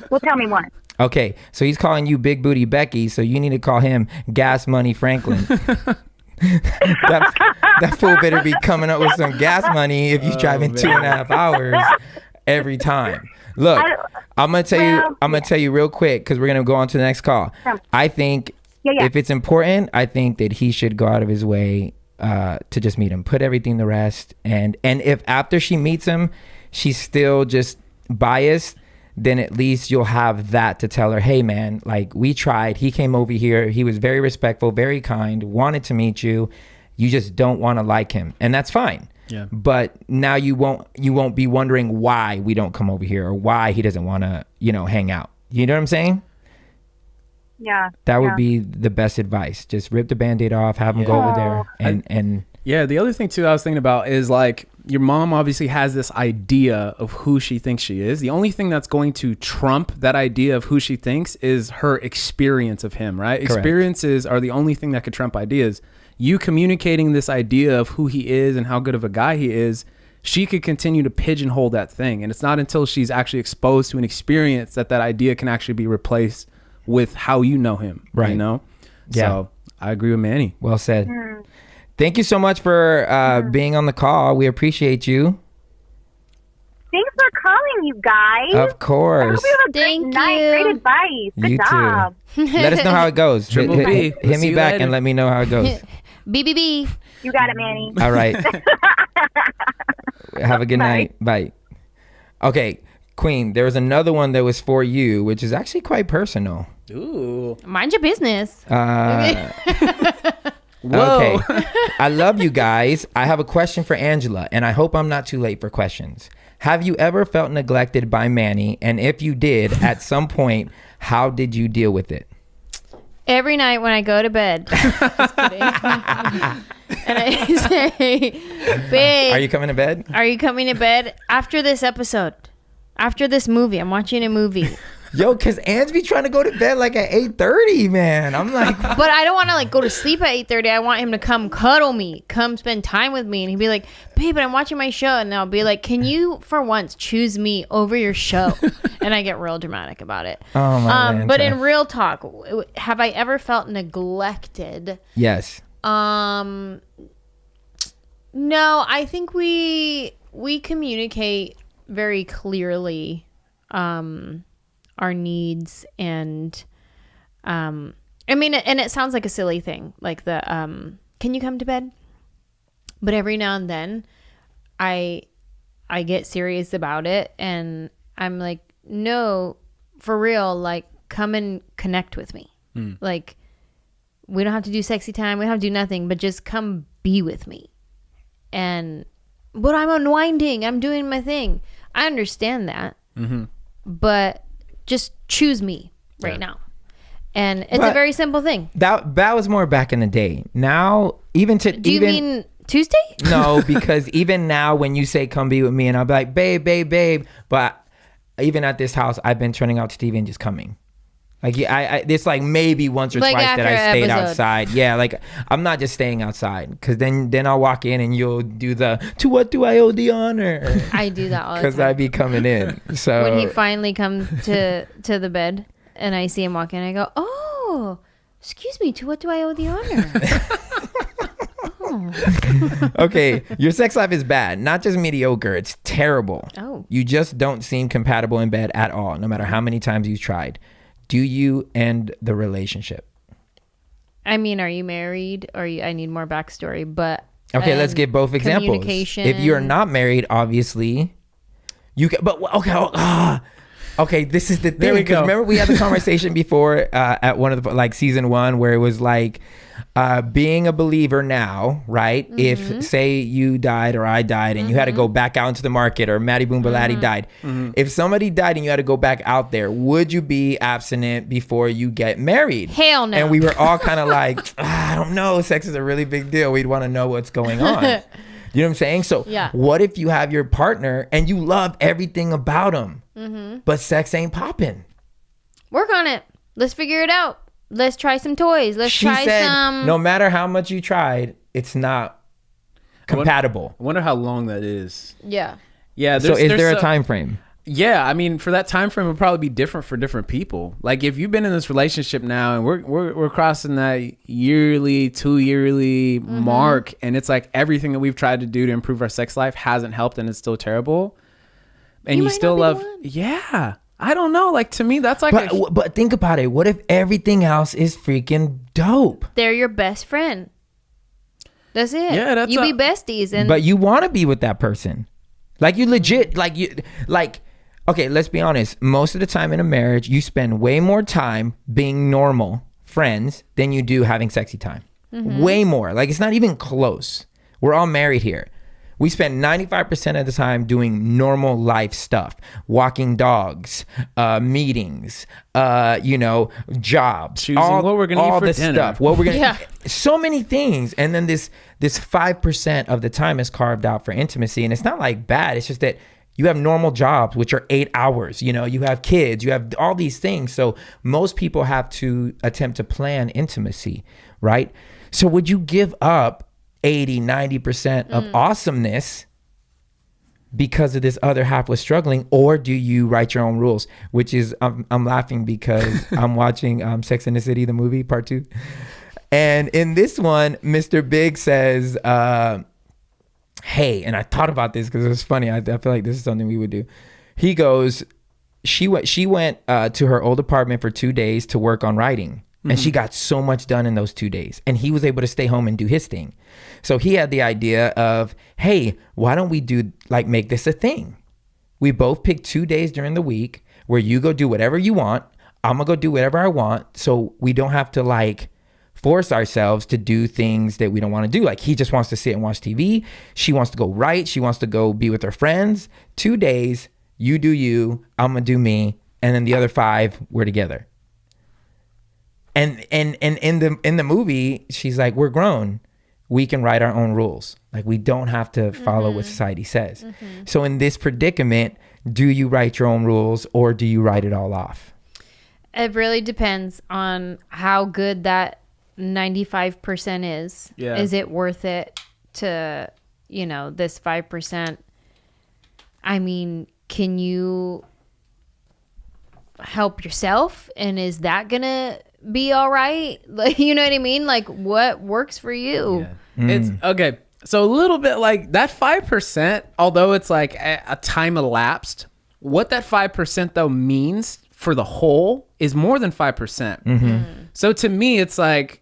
Well, tell me one. Okay, so he's calling you Big Booty Becky, so you need to call him Gas Money Franklin. that fool better be coming up with some gas money if you're driving 2.5 hours every time. Look, I'm gonna tell you real quick, because we're gonna go on to the next call. I think if it's important, I think that he should go out of his way to just meet him, put everything to rest, and if after she meets him, she's still just biased, then at least you'll have that to tell her, hey man, like, we tried, he came over here, he was very respectful, very kind, wanted to meet you, you just don't want to like him, and that's fine. Yeah. But now you won't be wondering why we don't come over here or why he doesn't want to, you know, hang out. You know what I'm saying? Yeah. That would be the best advice. Just rip the Band-Aid off, have him go over there, and yeah, the other thing too I was thinking about is, like, your mom obviously has this idea of who she thinks she is. The only thing that's going to trump that idea of who she thinks is her experience of him, right? Correct. Experiences are the only thing that could trump ideas. You communicating this idea of who he is and how good of a guy he is, she could continue to pigeonhole that thing. And it's not until she's actually exposed to an experience that idea can actually be replaced with how you know him, right? You know? Yeah. So I agree with Manny. Well said. Thank you so much for being on the call. We appreciate you. Thanks for calling, you guys. Of course. Thank you. Great advice. Good job. Too. Let us know how it goes. Triple B. Hit me back and let me know how it goes. BBB. You got it, Manny. All right. Have a good night. Bye. Okay, Queen, there was another one that was for you, which is actually quite personal. Ooh. Mind your business. Whoa. Okay. I love you guys. I have a question for Angela, and I hope I'm not too late for questions. Have you ever felt neglected by Manny? And if you did, at some point, how did you deal with it? Every night when I go to bed. Just kidding. And I say, babe. Are you coming to bed? Are you coming to bed? After this episode. After this movie. I'm watching a movie. Yo, because Ange be trying to go to bed like at 8:30, man. I'm like... But I don't want to like go to sleep at 8:30. I want him to come cuddle me. Come spend time with me. And he'd be like, babe, but I'm watching my show. And I'll be like, can you, for once, choose me over your show? And I get real dramatic about it. Oh, my But in real talk, have I ever felt neglected? Yes. No, I think we communicate very clearly our needs, and I mean, and it sounds like a silly thing, like the can you come to bed? But every now and then I get serious about it, and I'm like, no, for real, like, come and connect with me. Like, we don't have to do sexy time, we don't have to do nothing, but just come be with me. But I'm unwinding, I'm doing my thing. I understand that. But just choose me right now. And it's a very simple thing. That was more back in the day. Now, even to... Do you mean Tuesday? No, because even now when you say come be with me and I'll be like, babe. But even at this house, I've been turning out TV and just coming. Like, yeah, it's like maybe once or Like twice that I after stayed episode. outside. Yeah, like I'm not just staying outside because then I'll walk in and you'll do the to what do I owe the honor? I do that all the Because time. I be coming in. So When he finally comes to the bed and I see him walk in, I go, oh, excuse me, to what do I owe the honor? okay, your sex life is bad, not just mediocre. It's terrible. Oh. You just don't seem compatible in bed at all, no matter how many times you've tried. Do you end the relationship? I mean, are you married? Or I need more backstory, but Okay, let's give both examples. communication. If you're not married, obviously, you can. But okay, okay. This is the thing. There we 'cause go. Remember, we had the conversation before at one of the like season 1 where it was like being a believer now, right? If say you died or I died and you had to go back out into the market, or Maddie Boom Baladi died. If somebody died and you had to go back out there, would you be abstinent before you get married? Hell no. And we were all kind of like, I don't know. Sex is a really big deal. We'd want to know what's going on. You know what I'm saying? So Yeah. what if you have your partner and you love everything about him, but sex ain't popping? Work on it. Let's figure it out. Let's try some toys. Let's She try said, some. no matter how much you tried, it's not compatible. I wonder how long that is. Yeah. Yeah. So is there a time frame? Yeah, I mean, for that time frame, it would probably be different for different people. Like, if you've been in this relationship now, and we're crossing that yearly, 2 yearly mark, and it's like everything that we've tried to do to improve our sex life hasn't helped, and it's still terrible, and You you might still not be love, the one. yeah. I don't know. Like, to me, that's like, But think about it. What if everything else is freaking dope? They're your best friend. That's it. Yeah, that's you a- be besties, and But you want to be with that person. Like, you legit, okay, let's be honest. Most of the time in a marriage, you spend way more time being normal friends than you do having sexy time. Way more. Like, it's not even close. We're all married here. We spend 95% of the time doing normal life stuff, walking dogs, meetings, jobs, Choosing what we're gonna eat all for this dinner. stuff. What we're gonna, Yeah. so many things, and then this 5% of the time is carved out for intimacy, and it's not like bad. It's just that you have normal jobs, which are 8 hours. You have kids, you have all these things. So most people have to attempt to plan intimacy, right? So would you give up 80-90% of awesomeness because of this other half was struggling, or do you write your own rules? Which is, I'm laughing because I'm watching Sex and the City, the movie, part 2. And in this one, Mr. Big says, hey, and I thought about this because it was funny. I feel like this is something we would do. He goes, she went to her old apartment for 2 days to work on writing. And she got so much done in those 2 days. And he was able to stay home and do his thing. So he had the idea of, hey, why don't we make this a thing? We both pick 2 days during the week where you go do whatever you want. I'm gonna go do whatever I want. So we don't have to force ourselves to do things that we don't want to do. Like, he just wants to sit and watch TV. She wants to go write. She wants to go be with her friends. 2 days, you do you, I'm gonna do me. And then the other 5, we're together. And in the movie, she's like, we're grown. We can write our own rules. Like, we don't have to follow what society says. So in this predicament, do you write your own rules or do you write it all off? it really depends on how good that 95% is. Yeah. Is it worth it to, this 5%? I mean, can you help yourself? And is that going to be all right? Like, you know what I mean? Like, what works for you? Yeah. It's okay. So a little bit like that 5%, although it's like a time elapsed, what that 5% though means for the whole is more than 5%. So to me, it's like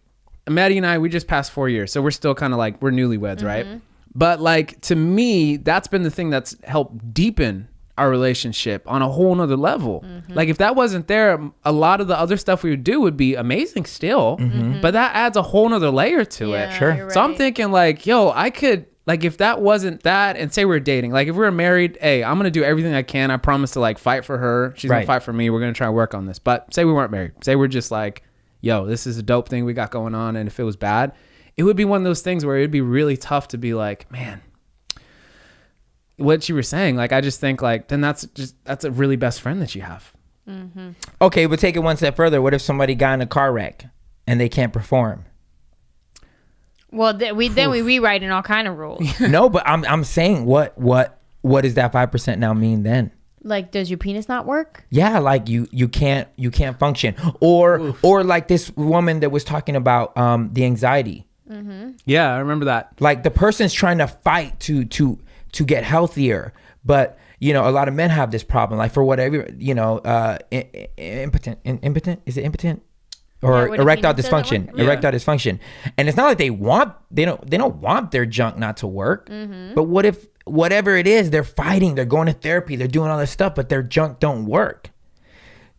Maddie and I, we just passed 4 years. So we're still kind of like, we're newlyweds, right? But like, to me, that's been the thing that's helped deepen our relationship on a whole nother level. Like, if that wasn't there, a lot of the other stuff we would do would be amazing still, but that adds a whole nother layer to it. Sure. You're So I'm right. thinking like, yo, I could, like, if that wasn't that, and say we're dating, like if we were married, hey, I'm going to do everything I can. I promise to like fight for her. She's going Right. to fight for me. We're going to try and work on this. But say we weren't married. Say we're just like, yo, this is a dope thing we got going on. And if it was bad, it would be one of those things where it'd be really tough to be like, man, what you were saying, like, I just think like, then that's a really best friend that you have. Mm-hmm. Okay, but take it one step further. What if somebody got in a car wreck and they can't perform? Well, we rewrite in all kind of rules. No, but I'm saying what does that 5% now mean then? Like, does your penis not work? Yeah, like you can't function, or like this woman that was talking about the anxiety. Mm-hmm. Yeah, I remember that. Like the person's trying to fight to get healthier, but you know, a lot of men have this problem, like for whatever, you know, impotent, is it impotent? Or Yeah, erectile dysfunction, Yeah. erectile dysfunction. And it's not like they don't want their junk not to work. Mm-hmm. But what if whatever it is, they're fighting, they're going to therapy, they're doing all this stuff, but their junk don't work?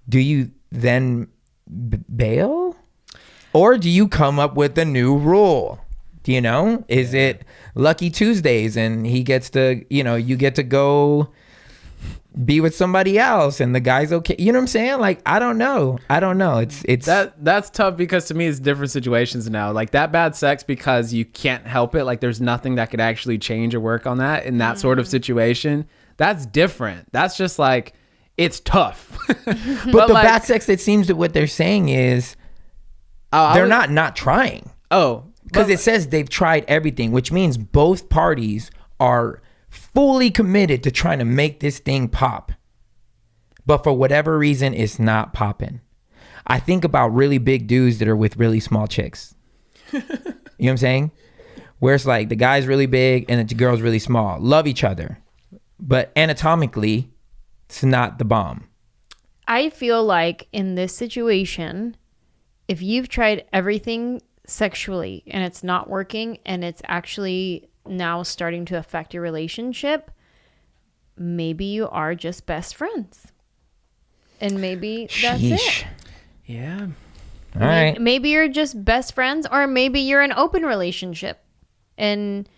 Do you then bail? Or do you come up with a new rule? Do you know? Is it Lucky Tuesdays and he gets to, you know, you get to go be with somebody else and the guy's okay? You know what I'm saying? Like, I don't know. It's That's tough, because to me it's different situations now. Like that bad sex, because you can't help it. Like there's nothing that could actually change or work on that in that sort of situation. That's different. That's just like, it's tough. but the like, bad sex, it seems that what they're saying is they're not trying. Oh, because it says they've tried everything, which means both parties are fully committed to trying to make this thing pop. But for whatever reason, it's not popping. I think about really big dudes that are with really small chicks. You know what I'm saying? Where it's like the guy's really big and the girl's really small. Love each other. But anatomically, it's not the bomb. I feel like in this situation, if you've tried everything sexually and it's not working and it's actually now starting to affect your relationship, maybe you are just best friends. And maybe that's Sheesh. it. yeah. All right. Maybe you're just best friends, or maybe you're an open relationship and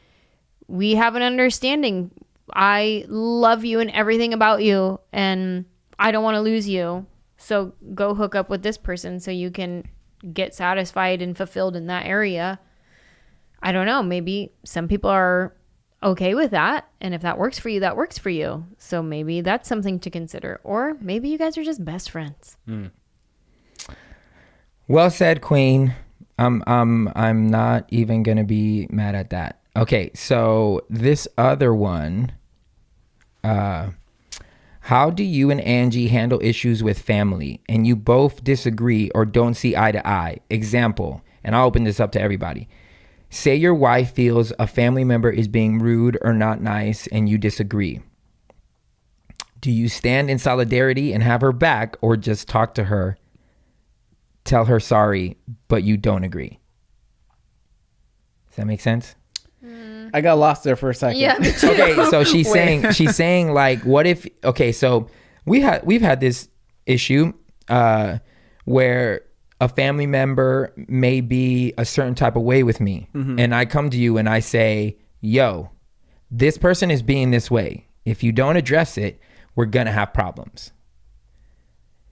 we have an understanding. I love you and everything about you and I don't want to lose you. So go hook up with this person so you can get satisfied and fulfilled in that area. I don't know. Maybe some people are okay with that. And if that works for you, that works for you. So maybe that's something to consider. Or maybe you guys are just best friends. Well said, Queen. I'm not even gonna be mad at that. Okay, so this other one, how do you and Angie handle issues with family and you both disagree or don't see eye to eye? Example, and I'll open this up to everybody. Say your wife feels a family member is being rude or not nice and you disagree. Do you stand in solidarity and have her back, or just talk to her, tell her sorry, but you don't agree? Does that make sense? I got lost there for a second. Yeah. Me too. Okay, so she's saying like, what if, okay, so we've had this issue where a family member may be a certain type of way with me, and I come to you and I say, yo, this person is being this way. If you don't address it, we're gonna have problems.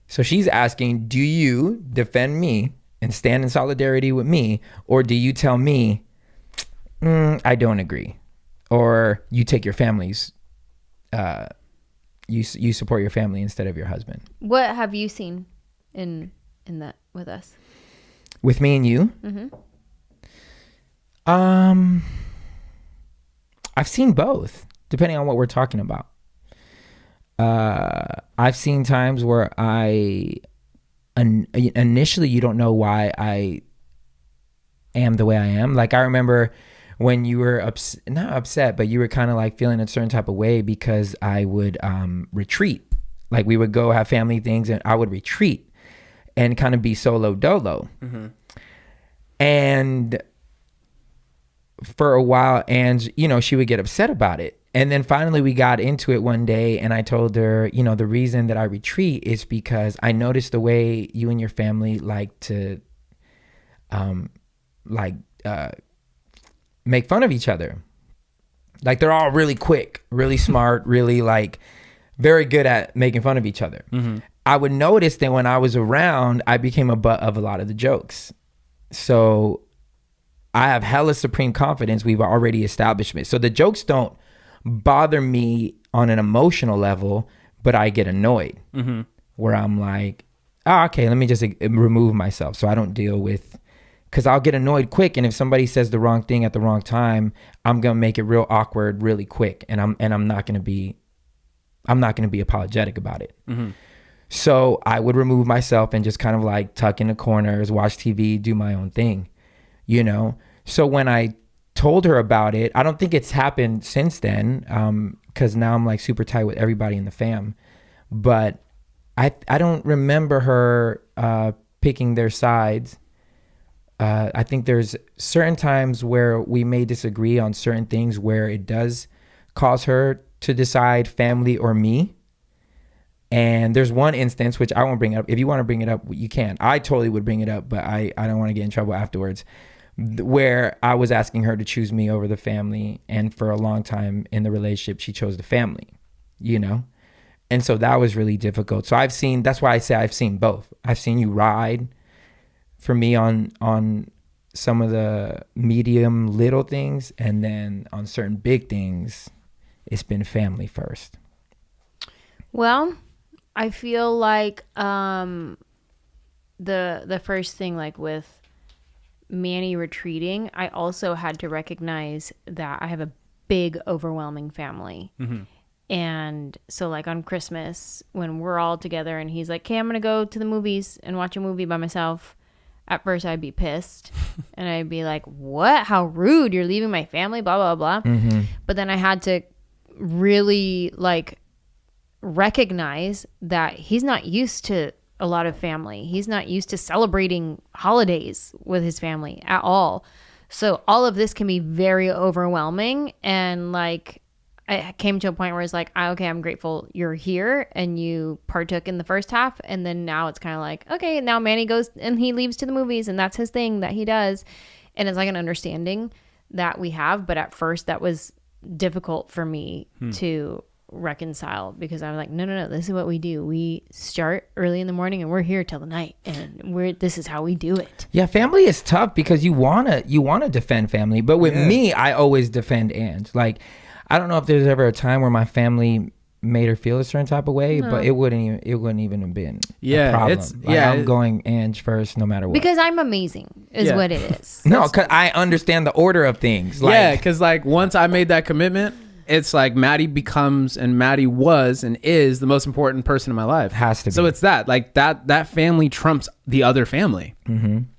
So she's asking, do you defend me and stand in solidarity with me, or do you tell me, I don't agree, or you take your family's, you support your family instead of your husband? What have you seen in that with us? With me and you? I've seen both, depending on what we're talking about. I've seen times where initially you don't know why I am the way I am. Like I remember when you were not upset, but you were kind of like feeling a certain type of way because I would retreat. Like we would go have family things and I would retreat and kind of be solo dolo. And for a while, and she would get upset about it. And then finally we got into it one day and I told her, the reason that I retreat is because I noticed the way you and your family like to make fun of each other. Like they're all really quick, really smart, really like very good at making fun of each other. I would notice that when I was around, I became a butt of a lot of the jokes. So I have hella supreme confidence. We've already established it. So the jokes don't bother me on an emotional level, but I get annoyed where I'm like, oh, okay, let me just remove myself so I don't deal with, because I'll get annoyed quick. And if somebody says the wrong thing at the wrong time, I'm going to make it real awkward really quick. And I'm not going to be apologetic about it. So I would remove myself and just kind of like tuck in the corners, watch TV, do my own thing, you know? So when I told her about it, I don't think it's happened since then, because now I'm like super tight with everybody in the fam. But I don't remember her picking their sides. I think there's certain times where we may disagree on certain things where it does cause her to decide family or me. And there's one instance, which I won't bring it up. If you want to bring it up, you can. I totally would bring it up, but I don't want to get in trouble afterwards, where I was asking her to choose me over the family. And for a long time in the relationship, she chose the family, you know? And so that was really difficult. So that's why I say I've seen both. I've seen you ride for me on some of the medium little things. And then on certain big things, it's been family first. Well, I feel like the first thing, like with Manny retreating, I also had to recognize that I have a big, overwhelming family. And so like on Christmas, when we're all together and he's like, okay, I'm going to go to the movies and watch a movie by myself. At first I'd be pissed and I'd be like, what? How rude. You're leaving my family, blah, blah, blah. But then I had to really like recognize that he's not used to a lot of family. He's not used to celebrating holidays with his family at all. So all of this can be very overwhelming. And like, I came to a point where it's like, okay, I'm grateful you're here and you partook in the first half. And then now it's kind of like, okay, now Manny goes and he leaves to the movies and that's his thing that he does. And it's like an understanding that we have. But at first that was difficult for me to reconcile, because I was like, no, this is what we do. We start early in the morning and we're here till the night, and this is how we do it. Yeah, family is tough because you wanna defend family, but with me, I always defend Ange. Like, I don't know if there's ever a time where my family made her feel a certain type of way, but it wouldn't even have been a problem. I'm going Ange first no matter what, because I'm amazing is what it is. No, because I understand the order of things. Like, because like once I made that commitment, it's like Maddie was and is the most important person in my life. Has to be. So it's that family trumps the other family.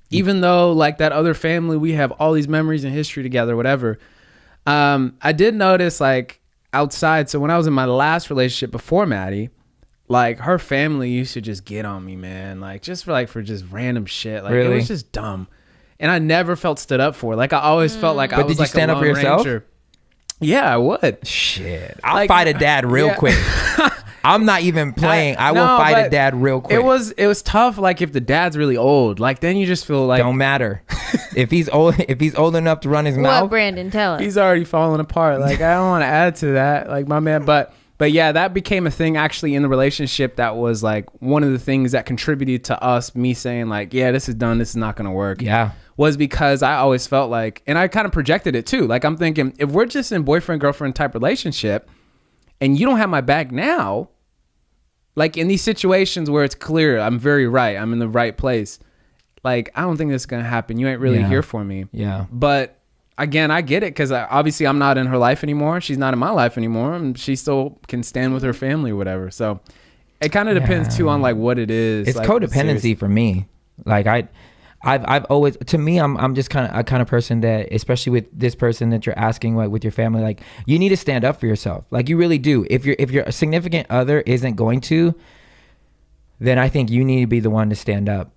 Even though like that other family, we have all these memories and history together, whatever. I did notice like outside. So when I was in my last relationship before Maddie, like her family used to just get on me, man. Like just for just random shit. Like it was just dumb. And I never felt stood up for. Like I always felt like I was did you like stand a up for lone yourself? ranger. Yeah, I would. Shit. I'll fight a dad real quick. I'm not even playing. I will fight a dad real quick. It was tough. Like if the dad's really old, like then you just feel like don't matter. if he's old enough to run his mouth. What, Brandon? Tell us. He's already falling apart. Like I don't want to add to that. Like my man, but yeah, that became a thing actually in the relationship. That was like one of the things that contributed to me saying like, yeah, this is done. This is not going to work. Yeah. Was because I always felt like, and I kind of projected it too. Like I'm thinking, if we're just in boyfriend, girlfriend type relationship and you don't have my back now, like in these situations where it's clear I'm very right, I'm in the right place, like I don't think this is going to happen. You ain't really here for me. Yeah. But again, I get it, because obviously I'm not in her life anymore. She's not in my life anymore, and she still can stand with her family or whatever. So it kind of depends too on like what it is. It's like, codependency for me. Like I've always, to me, I'm just kind of a kind of person that, especially with this person that you're asking, like with your family, like you need to stand up for yourself. Like you really do. If your significant other isn't going to, then I think you need to be the one to stand up.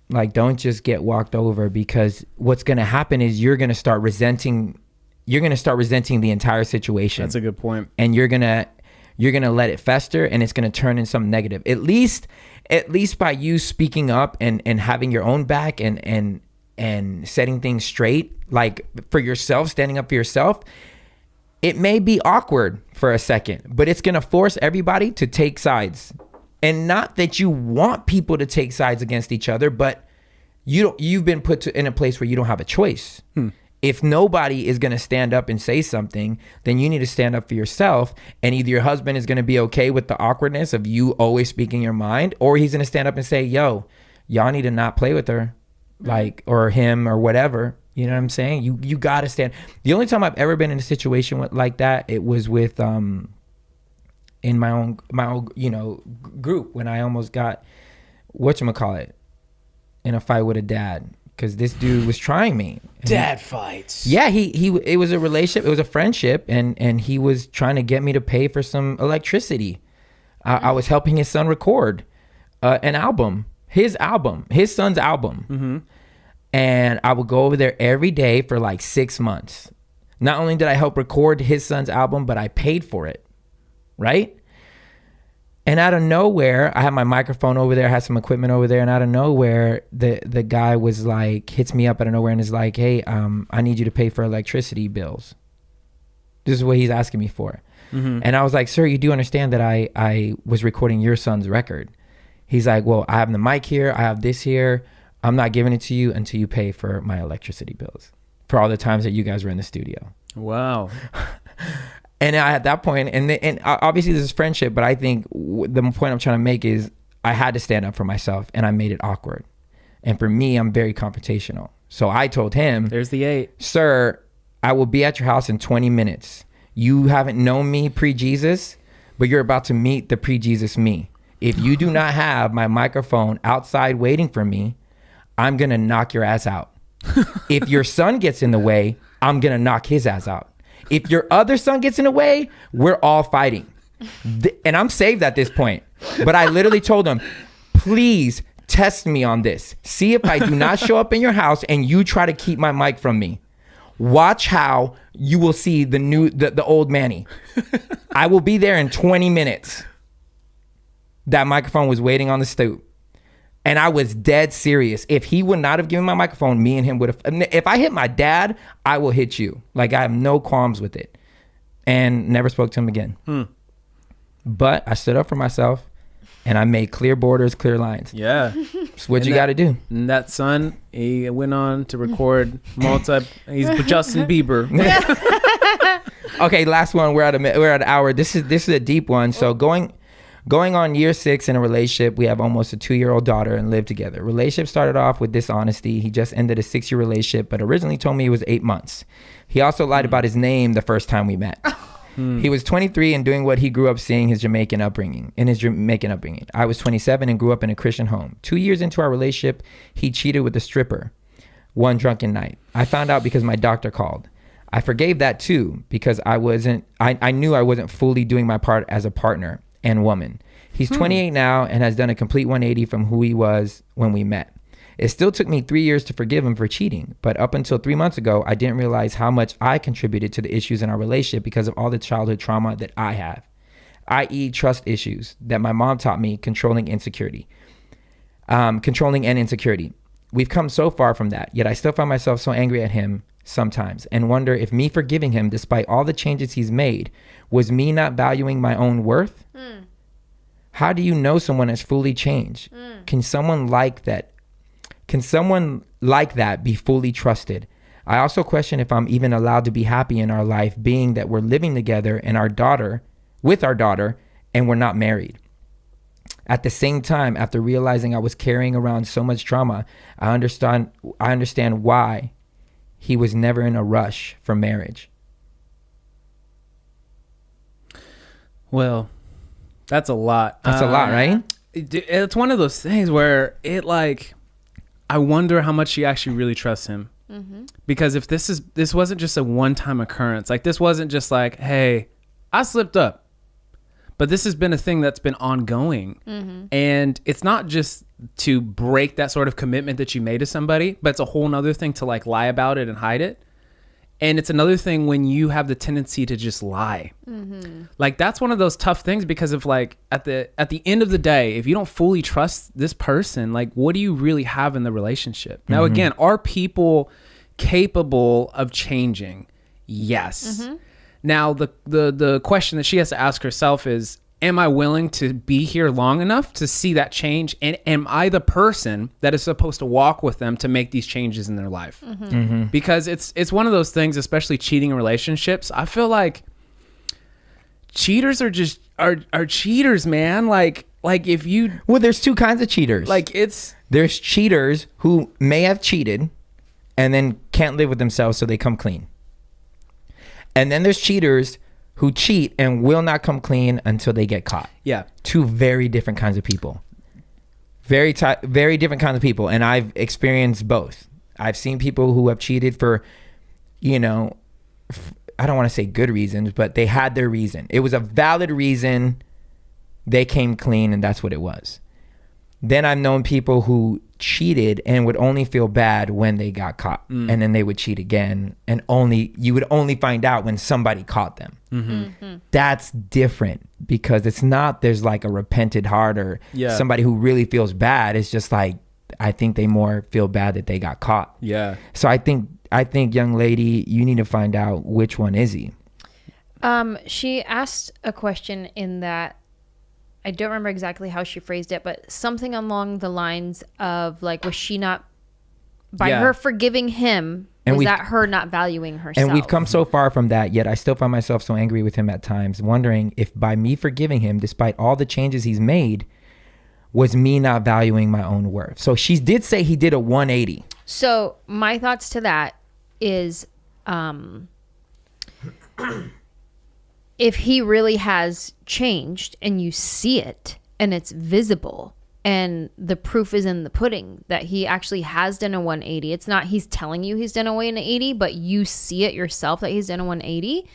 Like don't just get walked over, because what's going to happen is you're going to start resenting the entire situation. That's a good point. And you're going to let it fester, and it's going to turn into something negative. At least by you speaking up and having your own back and setting things straight, like for yourself, standing up for yourself, it may be awkward for a second, but it's going to force everybody to take sides. And not that you want people to take sides against each other, but you've been put in a place where you don't have a choice. If nobody is going to stand up and say something, then you need to stand up for yourself. And either your husband is going to be okay with the awkwardness of you always speaking your mind, or he's going to stand up and say, yo, y'all need to not play with her, like, or him or whatever. You know what I'm saying? You got to stand. The only time I've ever been in a situation like that, it was with, in my own, group, when I almost got, whatchamacallit, in a fight with a dad. Because this dude was trying me. Dad fights. Yeah, it was a relationship. It was a friendship, and he was trying to get me to pay for some electricity. I was helping his son record an album, his son's album. Mm-hmm. And I would go over there every day for like 6 months. Not only did I help record his son's album, but I paid for it, right? And out of nowhere, I had my microphone over there, I had some equipment over there, and out of nowhere, the guy was like, hits me up out of nowhere and is like, hey, I need you to pay for electricity bills. This is what he's asking me for. Mm-hmm. And I was like, sir, you do understand that I was recording your son's record. He's like, well, I have the mic here, I have this here. I'm not giving it to you until you pay for my electricity bills for all the times that you guys were in the studio. Wow. And at that point, and obviously this is friendship, but I think the point I'm trying to make is I had to stand up for myself, and I made it awkward. And for me, I'm very confrontational. So I told him, there's the 8. Sir, I will be at your house in 20 minutes. You haven't known me pre-Jesus, but you're about to meet the pre-Jesus me. If you do not have my microphone outside waiting for me, I'm going to knock your ass out. If your son gets in the way, I'm going to knock his ass out. If your other son gets in the way, we're all fighting. And I'm saved at this point. But I literally told him, please test me on this. See if I do not show up in your house and you try to keep my mic from me. Watch how you will see the old Manny. I will be there in 20 minutes. That microphone was waiting on the stoop. And I was dead serious. If he would not have given my microphone, me and him would have. If I hit my dad, I will hit you. Like, I have no qualms with it. And never spoke to him again. But I stood up for myself, and I made clear borders, clear lines. Yeah. It's what you got to do. And that son, he went on to record he's Justin Bieber. Okay, last one. We're at an hour. This is a deep one. So Going on year 6 in a relationship, we have almost a 2-year-old daughter and live together. Relationship started off with dishonesty. He just ended a 6-year relationship, but originally told me it was 8 months. He also lied about his name the first time we met. He was 23 and doing what he grew up seeing his Jamaican upbringing. I was 27 and grew up in a Christian home. 2 years into our relationship, he cheated with a stripper one drunken night. I found out because my doctor called. I forgave that too because I knew I wasn't fully doing my part as a partner and woman. He's 28 now and has done a complete 180 from who he was when we met. It still took me 3 years to forgive him for cheating, but up until 3 months ago, I didn't realize how much I contributed to the issues in our relationship because of all the childhood trauma that I have, i.e. trust issues that my mom taught me, controlling and insecurity. We've come so far from that, yet I still find myself so angry at him sometimes and wonder if me forgiving him despite all the changes he's made was me not valuing my own worth. How do you know someone has fully changed? Can someone like that be fully trusted? I also question if I'm even allowed to be happy in our life, being that we're living together and with our daughter and we're not married. At the same time, after realizing I was carrying around so much trauma, I understand why he was never in a rush for marriage. Well, that's a lot. That's a lot, right? It's one of those things where I wonder how much she actually really trusts him. Mm-hmm. Because if this wasn't just a one-time occurrence, like this wasn't just like, hey, I slipped up, but this has been a thing that's been ongoing. Mm-hmm. And it's not just to break that sort of commitment that you made to somebody, but it's a whole nother thing to like lie about it and hide it. And it's another thing when you have the tendency to just lie. Mm-hmm. Like that's one of those tough things because of like at the end of the day, if you don't fully trust this person, like what do you really have in the relationship? Now, again, are people capable of changing? Yes. Mm-hmm. Now, the question that she has to ask herself is am I willing to be here long enough to see that change? And am I the person that is supposed to walk with them to make these changes in their life? Because it's one of those things, especially cheating in relationships. I feel like cheaters are just are cheaters, man. Like if you, well, there's two kinds of cheaters. like, There's cheaters who may have cheated and then can't live with themselves, so they come clean. And then there's cheaters who cheat and will not come clean until they get caught. yeah. Two very different kinds of people. Very different kinds of people. And I've experienced both. I've seen people who have cheated for, I don't want to say good reasons, but they had their reason. It was a valid reason. They came clean, and that's what it was. Then I've known people who cheated and would only feel bad when they got caught, and then they would cheat again, and you would only find out when somebody caught them. That's different, because it's not there's like a repented heart or somebody who really feels bad. It's just like, I think they more feel bad that they got caught. Yeah. So I think young lady, you need to find out which one is he. She asked a question in that, I don't remember exactly how she phrased it, but something along the lines of like, was she not, by her forgiving him, And was that her not valuing herself? And we've come so far from that, yet I still find myself so angry with him at times, wondering if by me forgiving him, despite all the changes he's made, was me not valuing my own worth. So she did say he did a 180. So my thoughts to that is, if he really has changed and you see it and it's visible and the proof is in the pudding that he actually has done a 180, it's not he's telling you he's done a 180, but you see it yourself that he's done a 180,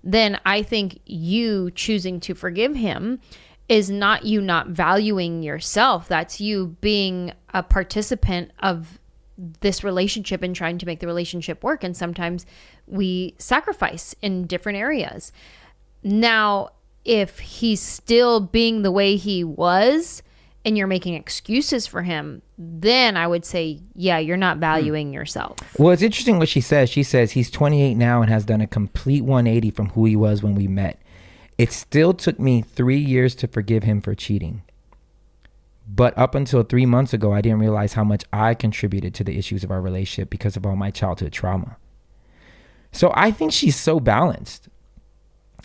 then I think you choosing to forgive him is not you not valuing yourself. That's you being a participant of this relationship and trying to make the relationship work. And sometimes we sacrifice in different areas. Now, if he's still being the way he was and you're making excuses for him, then I would say, yeah, you're not valuing yourself. Well, it's interesting what she says. She says he's 28 now and has done a complete 180 from who he was when we met. It still took me 3 years to forgive him for cheating. But up until 3 months ago, I didn't realize how much I contributed to the issues of our relationship because of all my childhood trauma. So I think she's so balanced.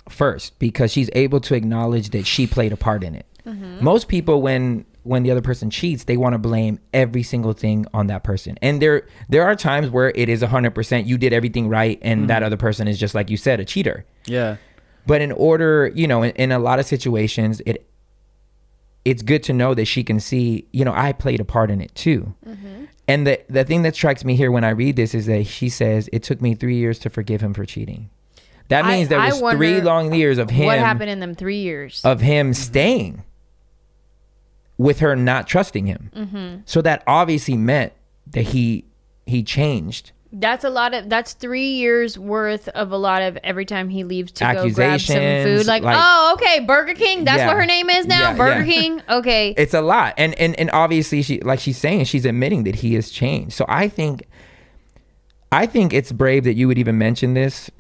First, because she's able to acknowledge that she played a part in it. Most people, when the other person cheats, they want to blame every single thing on that person. And there are times where it is 100% you did everything right, and that other person is, just like you said, a cheater. Yeah. But in order, in a lot of situations, it's good to know that she can see, I played a part in it too. And the thing that strikes me here when I read this is that she says, it took me 3 years to forgive him for cheating. That means there was 3 long years of him. What happened in them 3 years? Of him staying with her, not trusting him. So that obviously meant that he changed. That's 3 years worth of a lot of every time he leaves to go grab some Accusations, food. Like, oh, okay, Burger King. That's what her name is now? Burger King? Okay. It's a lot. And obviously, she's saying, she's admitting that he has changed. So I think it's brave that you would even mention this,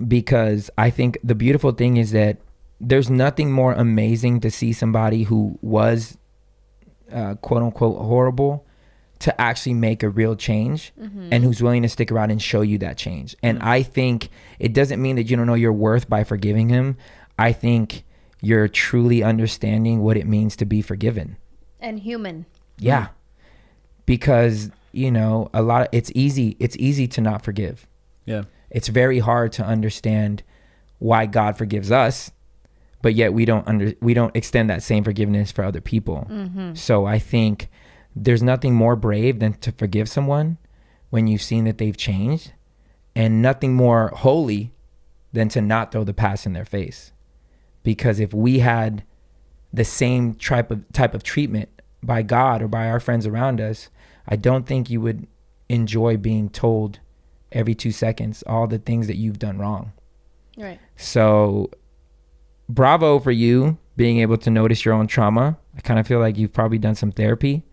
because I think the beautiful thing is that there's nothing more amazing to see somebody who was quote unquote horrible to actually make a real change, and who's willing to stick around and show you that change. And I think it doesn't mean that you don't know your worth by forgiving him. I think you're truly understanding what it means to be forgiven. And human. Yeah. Because, it's easy to not forgive. Yeah. It's very hard to understand why God forgives us, but yet we don't extend that same forgiveness for other people. So I think there's nothing more brave than to forgive someone when you've seen that they've changed, and nothing more holy than to not throw the past in their face. Because if we had the same type of treatment by God or by our friends around us, I don't think you would enjoy being told every 2 seconds all the things that you've done wrong. Right. So bravo for you being able to notice your own trauma. I kind of feel like you've probably done some therapy.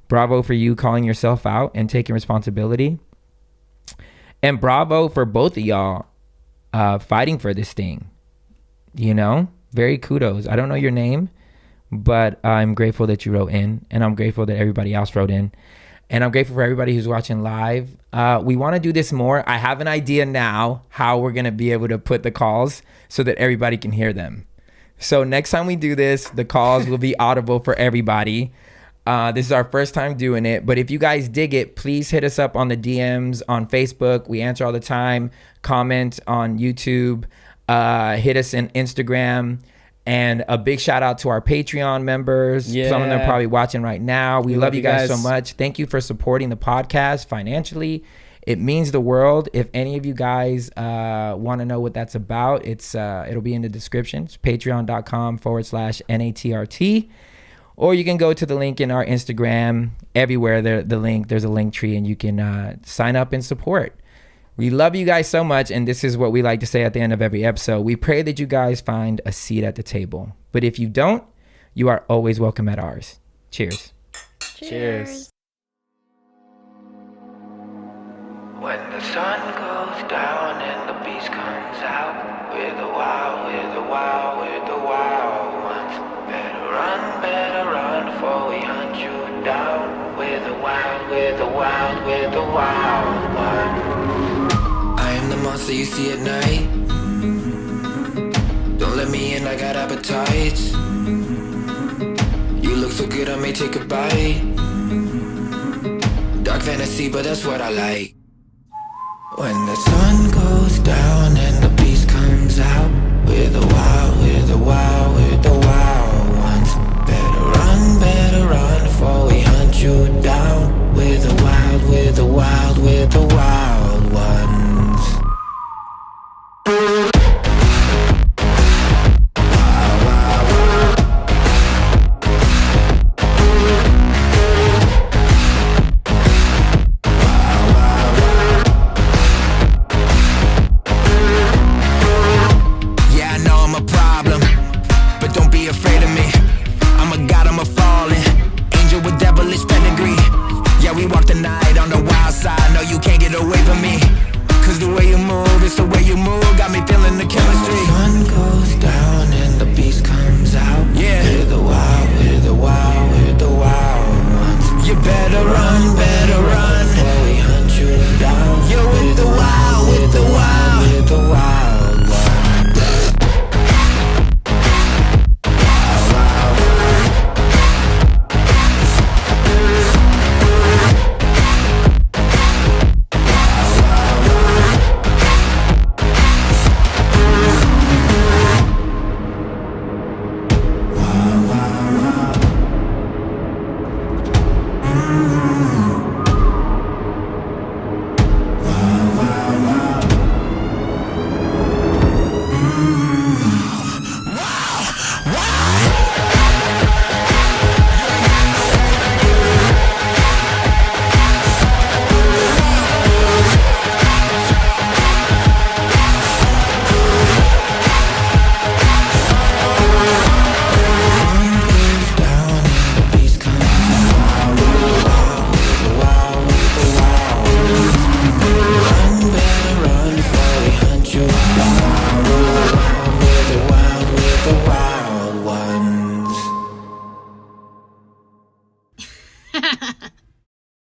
Bravo for you calling yourself out and taking responsibility. And bravo for both of y'all fighting for this thing, very kudos. I don't know your name, but I'm grateful that you wrote in, and I'm grateful that everybody else wrote in. And I'm grateful for everybody who's watching live. We want to do this more. I have an idea now how we're going to be able to put the calls so that everybody can hear them. So next time we do this, the calls will be audible for everybody. This is our first time doing it. But if you guys dig it, please hit us up on the DMs on Facebook. We answer all the time. Comment on YouTube. Hit us in Instagram. And a big shout out to our Patreon members. Yeah. Some of them are probably watching right now. We love you guys so much. Thank you for supporting the podcast financially. It means the world. If any of you guys want to know what that's about, it'll be in the description. It's patreon.com/NATRT. Or you can go to the link in our Instagram. Everywhere there's a Linktree, and you can sign up and support. We love you guys so much, and this is what we like to say at the end of every episode. We pray that you guys find a seat at the table. But if you don't, you are always welcome at ours. Cheers. Cheers. When the sun goes down and the beast comes out, we're the wild ones. Better run, for we hunt you down. We're the wild ones. I am the monster you see at night. Don't let me in, I got appetites. You look so good, I may take a bite. Dark fantasy, but that's what I like. When the sun goes down and the beast comes out, we're the wild